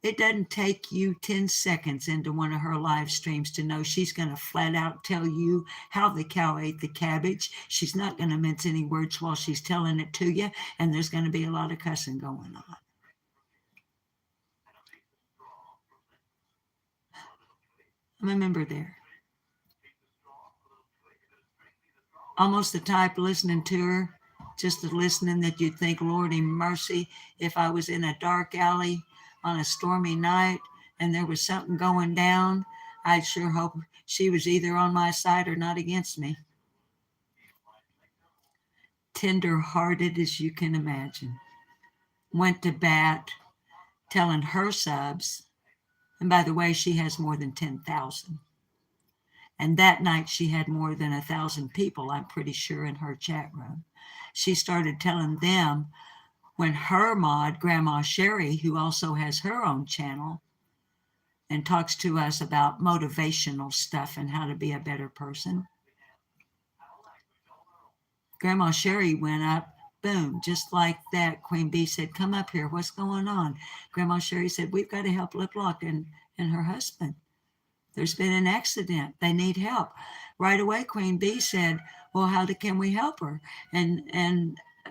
it doesn't take you 10 seconds into one of her live streams to know she's going to flat out tell you how the cow ate the cabbage. She's not going to mince any words while she's telling it to you, and there's going to be a lot of cussing going on. I'm a member there. Almost the type listening to her, just the listening that you'd think, Lordy mercy, if I was in a dark alley on a stormy night and there was something going down, I'd sure hope she was either on my side or not against me. Tender-hearted as you can imagine. Went to bat, telling her subs, and by the way, she has more than 10,000. And that night she had more than 1,000 people, I'm pretty sure, in her chat room. She started telling them when her mod, Grandma Sherry, who also has her own channel and talks to us about motivational stuff and how to be a better person. Grandma Sherry went up, boom, just like that. Queen Bee said, come up here, what's going on? Grandma Sherry said, we've got to help Lip Lock and her husband. There's been an accident. They need help. Right away, Queen Bee said, well, can we help her? And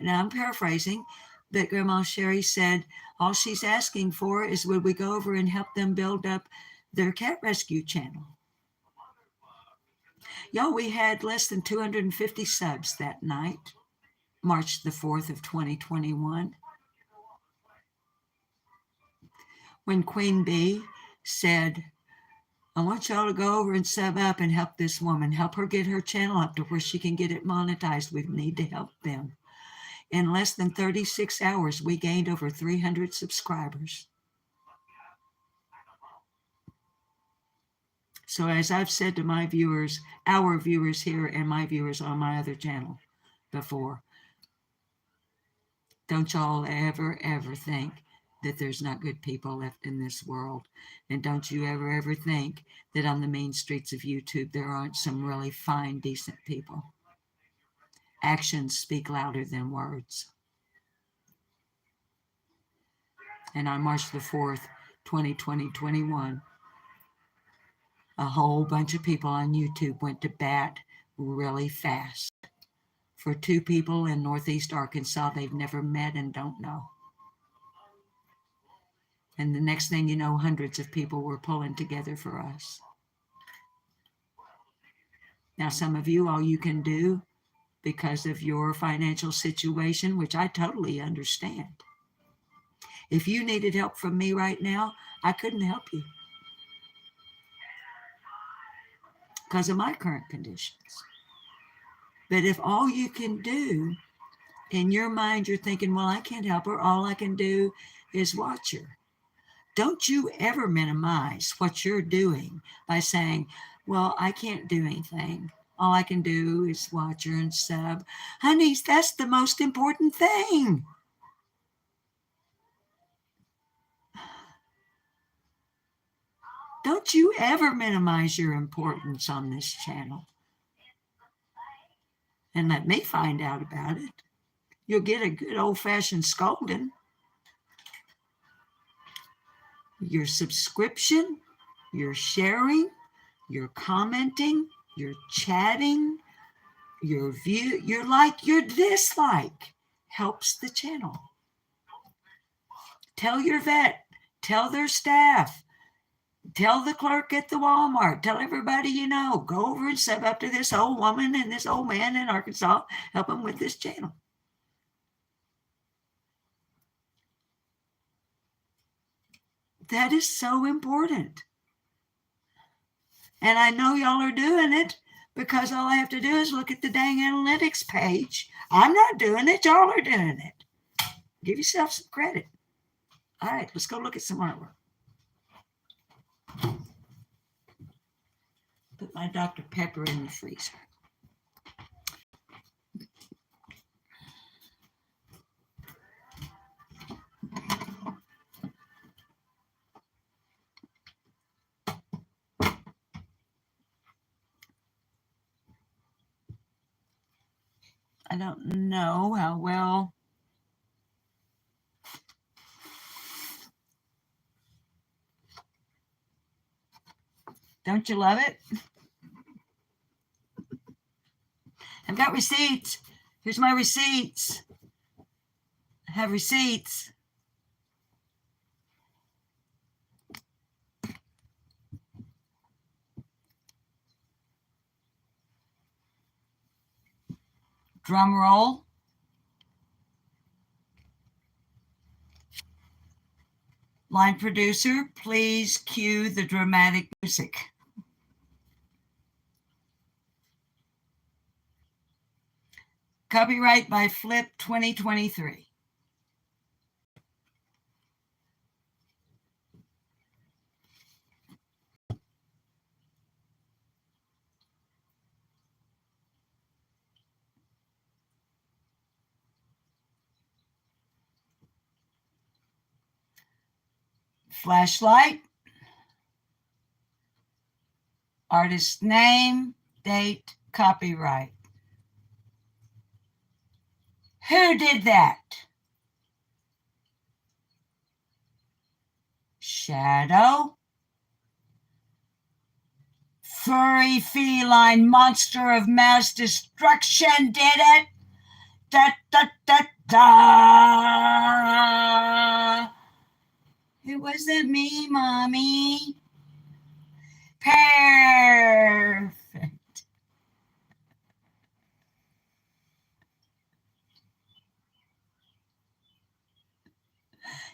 now I'm paraphrasing, but Grandma Sherry said, all she's asking for is would we go over and help them build up their cat rescue channel? Y'all, we had less than 250 subs that night, March the 4th of 2021. When Queen Bee said, I want y'all to go over and sub up and help this woman, help her get her channel up to where she can get it monetized. We need to help them. In less than 36 hours, we gained over 300 subscribers. So as I've said to my viewers, our viewers here and my viewers on my other channel before, don't y'all ever think that there's not good people left in this world. And don't you ever think that on the main streets of YouTube there aren't some really fine, decent people. Actions speak louder than words. And on March the 4th, 2021, a whole bunch of people on YouTube went to bat really fast for two people in Northeast Arkansas they've never met and don't know. And the next thing you know, hundreds of people were pulling together for us. Now, some of you, all you can do because of your financial situation, which I totally understand. If you needed help from me right now, I couldn't help you because of my current conditions. But if all you can do, in your mind, you're thinking, well, I can't help her. All I can do is watch her. Don't you ever minimize what you're doing by saying, well, I can't do anything. All I can do is watch her and sub. Honey, that's the most important thing. Don't you ever minimize your importance on this channel. And let me find out about it. You'll get a good old-fashioned scolding. Your subscription, your sharing, your commenting, your chatting, your view, your like, your dislike helps the channel. Tell your vet, tell their staff, Tell the clerk at the Walmart, tell everybody you know, go over and sub up to this old woman and this old man in Arkansas, help them with this channel. That is so important. And I know y'all are doing it because all I have to do is look at the dang analytics page. I'm not doing it. Y'all are doing it. Give yourself some credit. All right, let's go look at some artwork. Put my Dr. Pepper in the freezer. I don't know how well. Don't you love it? I've got receipts. Here's my receipts. I have receipts. Drum roll. Line producer, please cue the dramatic music. Copyright by Flip 2023. Flashlight. Artist name, date, copyright. Who did that? Shadow. Furry feline monster of mass destruction did it. Da da da da. It wasn't me, Mommy. Perfect.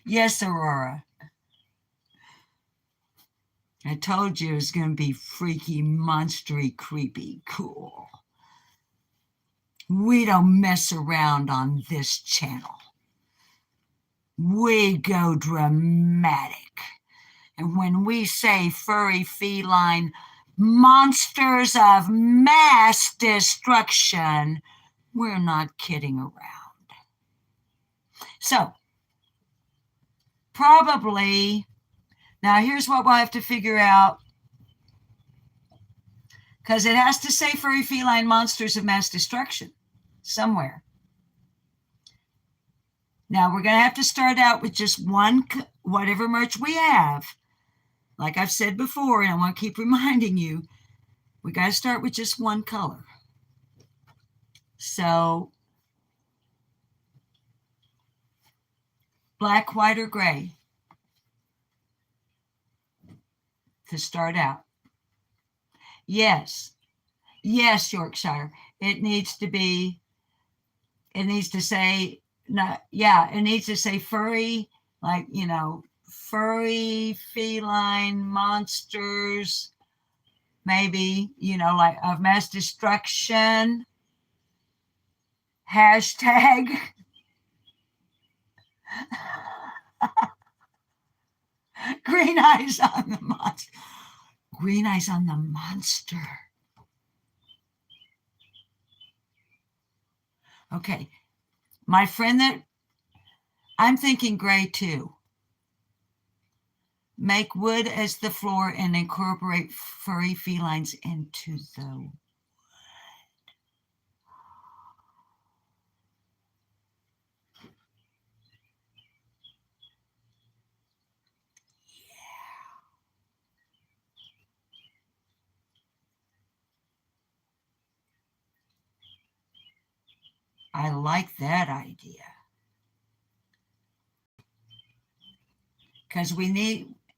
Yes, Aurora. I told you it was going to be freaky, monstery, creepy, cool. We don't mess around on this channel. We go dramatic. And when we say furry feline monsters of mass destruction, we're not kidding around. So, probably, now here's what we'll have to figure out, because it has to say furry feline monsters of mass destruction somewhere. Now, we're going to have to start out with just one, whatever merch we have. Like I've said before, and I want to keep reminding you, we got to start with just one color. So, black, white, or gray to start out. Yes, Yorkshire. It needs to say, not, yeah, it needs to say furry, like, furry feline monsters, maybe, like of mass destruction. Hashtag. Green eyes on the monster. Green eyes on the monster. Okay. My friend that I'm thinking gray too. Make wood as the floor and incorporate furry felines into the wood. I like that idea. Because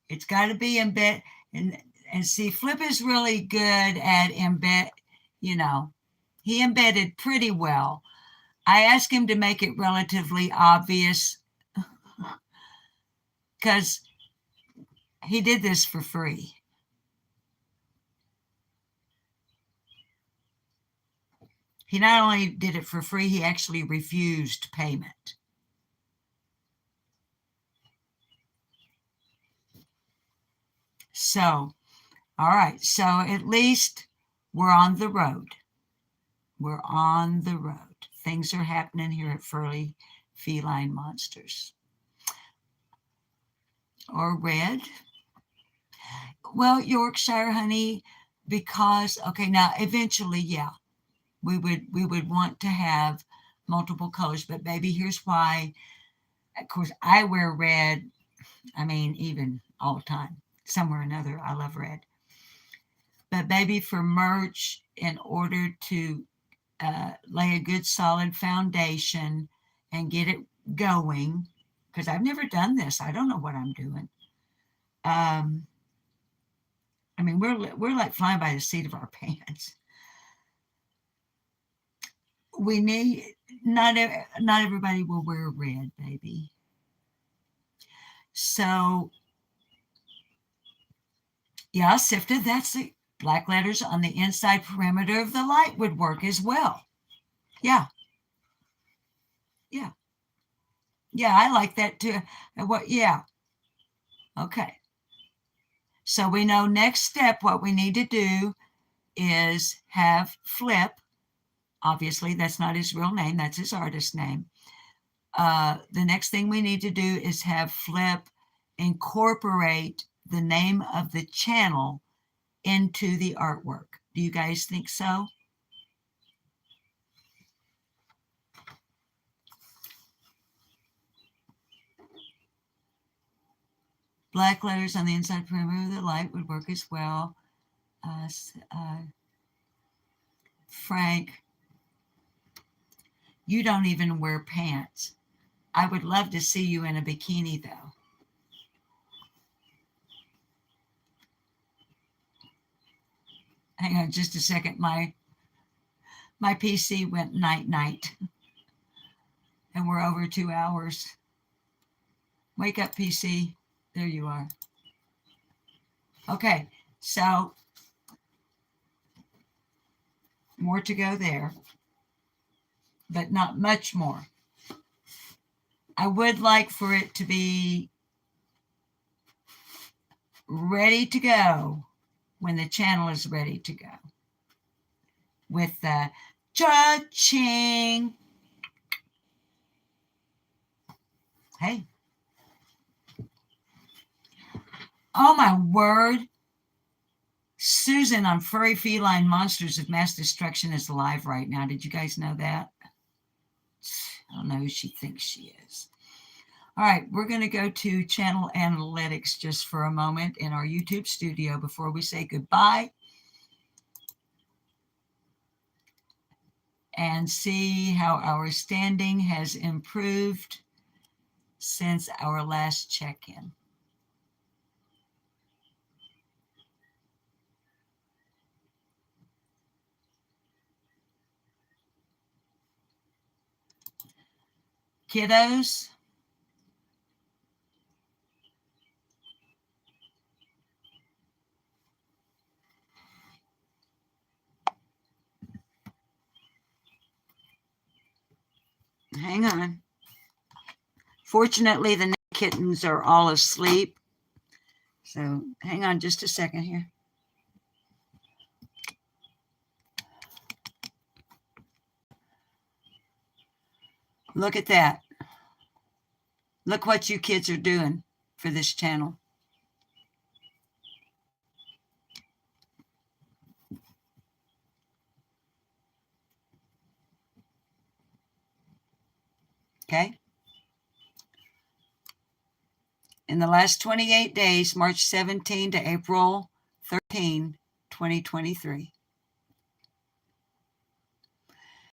it's got to be embed. And see, Flip is really good at he embedded pretty well. I asked him to make it relatively obvious because he did this for free. He not only did it for free, he actually refused payment. So, all right. So at least we're on the road. We're on the road. Things are happening here at Furley Feline Monsters. Or Red. Well, Yorkshire, honey, because, okay, now eventually, yeah, we would want to have multiple colors, but baby, here's why. Of course, I wear red. I mean, even all the time, somewhere or another, I love red. But baby, for merch, in order to lay a good solid foundation and get it going, because I've never done this. I don't know what I'm doing. I mean, we're like flying by the seat of our pants. We need not everybody will wear red, baby. So yeah, Sifta, that's the black letters on the inside perimeter of the light would work as well. Yeah. Yeah. Yeah, I like that too. What? Yeah. Okay. So we know next step, what we need to do is have Flip. Obviously, that's not his real name. That's his artist name. The next thing we need to do is have Flip incorporate the name of the channel into the artwork. Do you guys think so? Black letters on the inside perimeter of the light would work as well. Frank, you don't even wear pants. I would love to see you in a bikini, though. Hang on just a second. My PC went night-night, and we're over 2 hours. Wake up, PC. There you are. Okay, so more to go there, but not much more. I would like for it to be ready to go when the channel is ready to go. With the cha-ching. Hey. Oh my word. Susan on Furry Feline Monsters of Mass Destruction is live right now. Did you guys know that? I don't know who she thinks she is. All right, we're going to go to channel analytics just for a moment in our YouTube studio before we say goodbye. And see how our standing has improved since our last check-in. Kiddos, hang on. Fortunately, the kittens are all asleep. So hang on just a second here. Look at that. Look what you kids are doing for this channel. Okay. In the last 28 days, March 17 to April 13, 2023.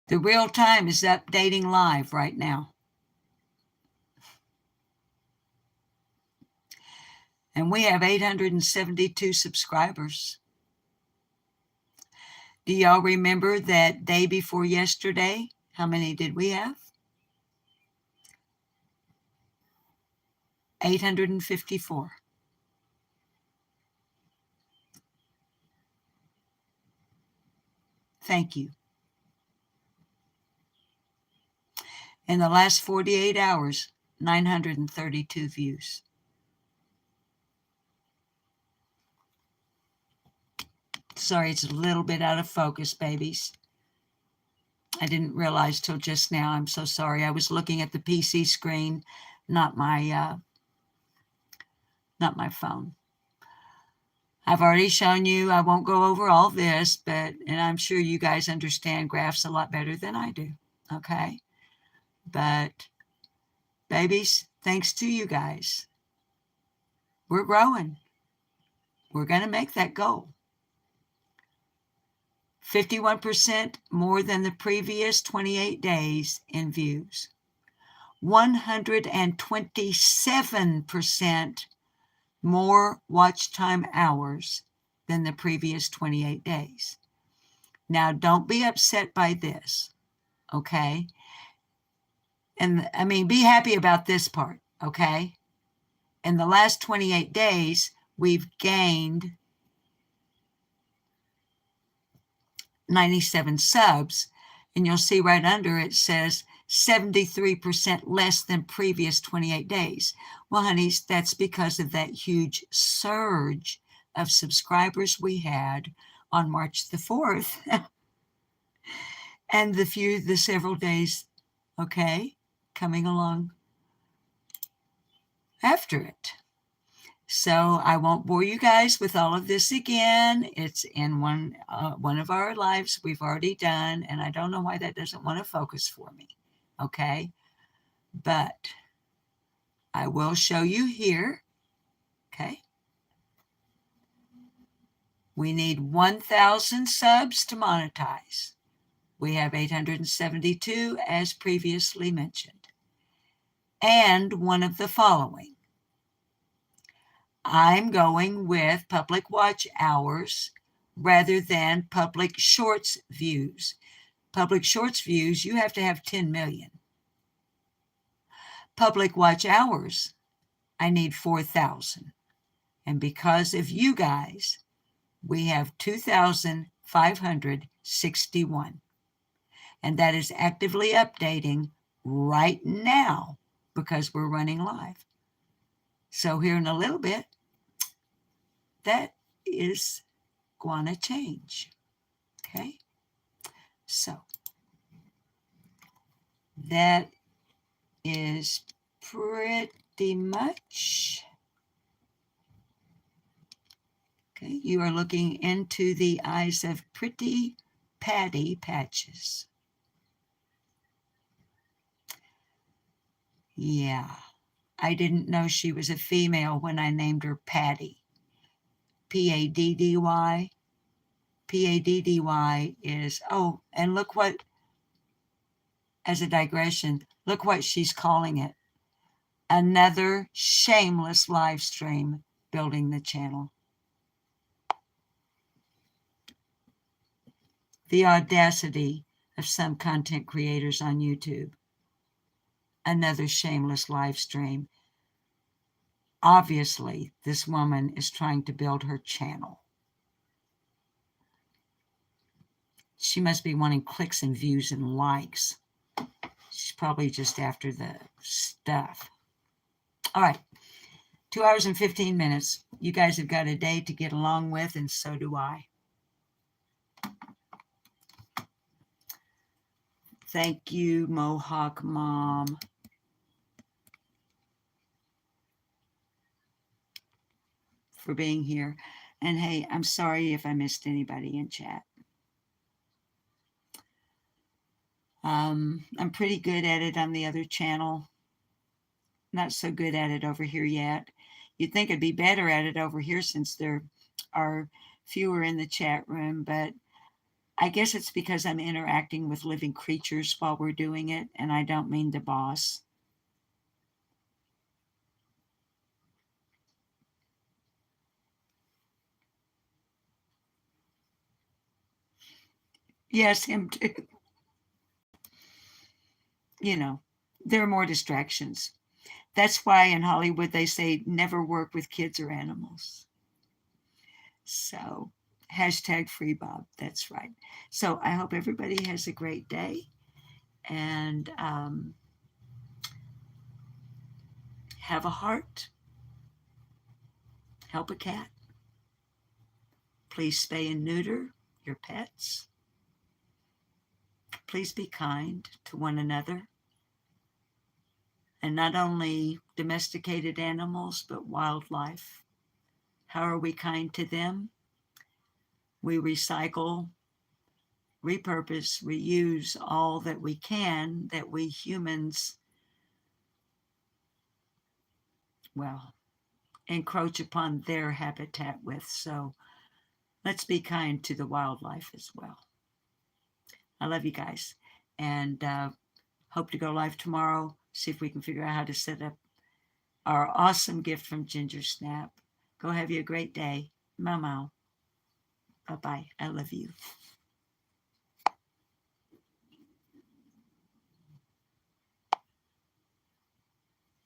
The real time is updating live right now. And we have 872 subscribers. Do y'all remember that day before yesterday? How many did we have? 854. Thank you. In the last 48 hours, 932 views. Sorry, it's a little bit out of focus, babies. I didn't realize till just now. I'm so sorry. I was looking at the PC screen, not my phone. I've already shown you. I won't go over all this, and I'm sure you guys understand graphs a lot better than I do. Okay, but babies, thanks to you guys, we're growing. We're going to make that goal. 51% more than the previous 28 days in views. 127% more watch time hours than the previous 28 days. Now, don't be upset by this, okay? And I mean, be happy about this part, okay? In the last 28 days, we've gained 97 subs, and you'll see right under it says 73% less than previous 28 days. Well, honeys, that's because of that huge surge of subscribers we had on March the 4th and the several days, okay, coming along after it. So I won't bore you guys with all of this again. It's in one of our lives we've already done, and I don't know why that doesn't want to focus for me, okay? But I will show you here, okay? We need 1,000 subs to monetize. We have 872, as previously mentioned. And one of the following. I'm going with public watch hours rather than public shorts views. Public shorts views, you have to have 10 million. Public watch hours, I need 4,000. And because of you guys, we have 2,561. And that is actively updating right now because we're running live. So here in a little bit, that is going to change. Okay? So that is pretty much. Okay, you are looking into the eyes of pretty Patty Patches. Yeah, I didn't know she was a female when I named her Patty. Paddy. Paddy is, oh, and look what, as a digression, look what she's calling it. Another shameless live stream building the channel. The audacity of some content creators on YouTube. Another shameless live stream. Obviously, this woman is trying to build her channel. She must be wanting clicks and views and likes. She's probably just after the stuff. All right. 2 hours and 15 minutes. You guys have got a day to get along with, and so do I. Thank you, Mohawk Mom. For being here. And hey, I'm sorry if I missed anybody in chat. I'm pretty good at it on the other channel. Not so good at it over here yet. You'd think I'd be better at it over here since there are fewer in the chat room, but I guess it's because I'm interacting with living creatures while we're doing it, and I don't mean the boss. Yes, him too. You know, there are more distractions. That's why in Hollywood they say never work with kids or animals. So, hashtag free Bob. That's right. So, I hope everybody has a great day and have a heart. Help a cat. Please spay and neuter your pets. Please be kind to one another. And not only domesticated animals, but wildlife. How are we kind to them? We recycle, repurpose, reuse all that we can that we humans, well, encroach upon their habitat with. So let's be kind to the wildlife as well. I love you guys and hope to go live tomorrow. See if we can figure out how to set up our awesome gift from Ginger Snap. Go have you a great day. Mau mau. Bye-bye. I love you.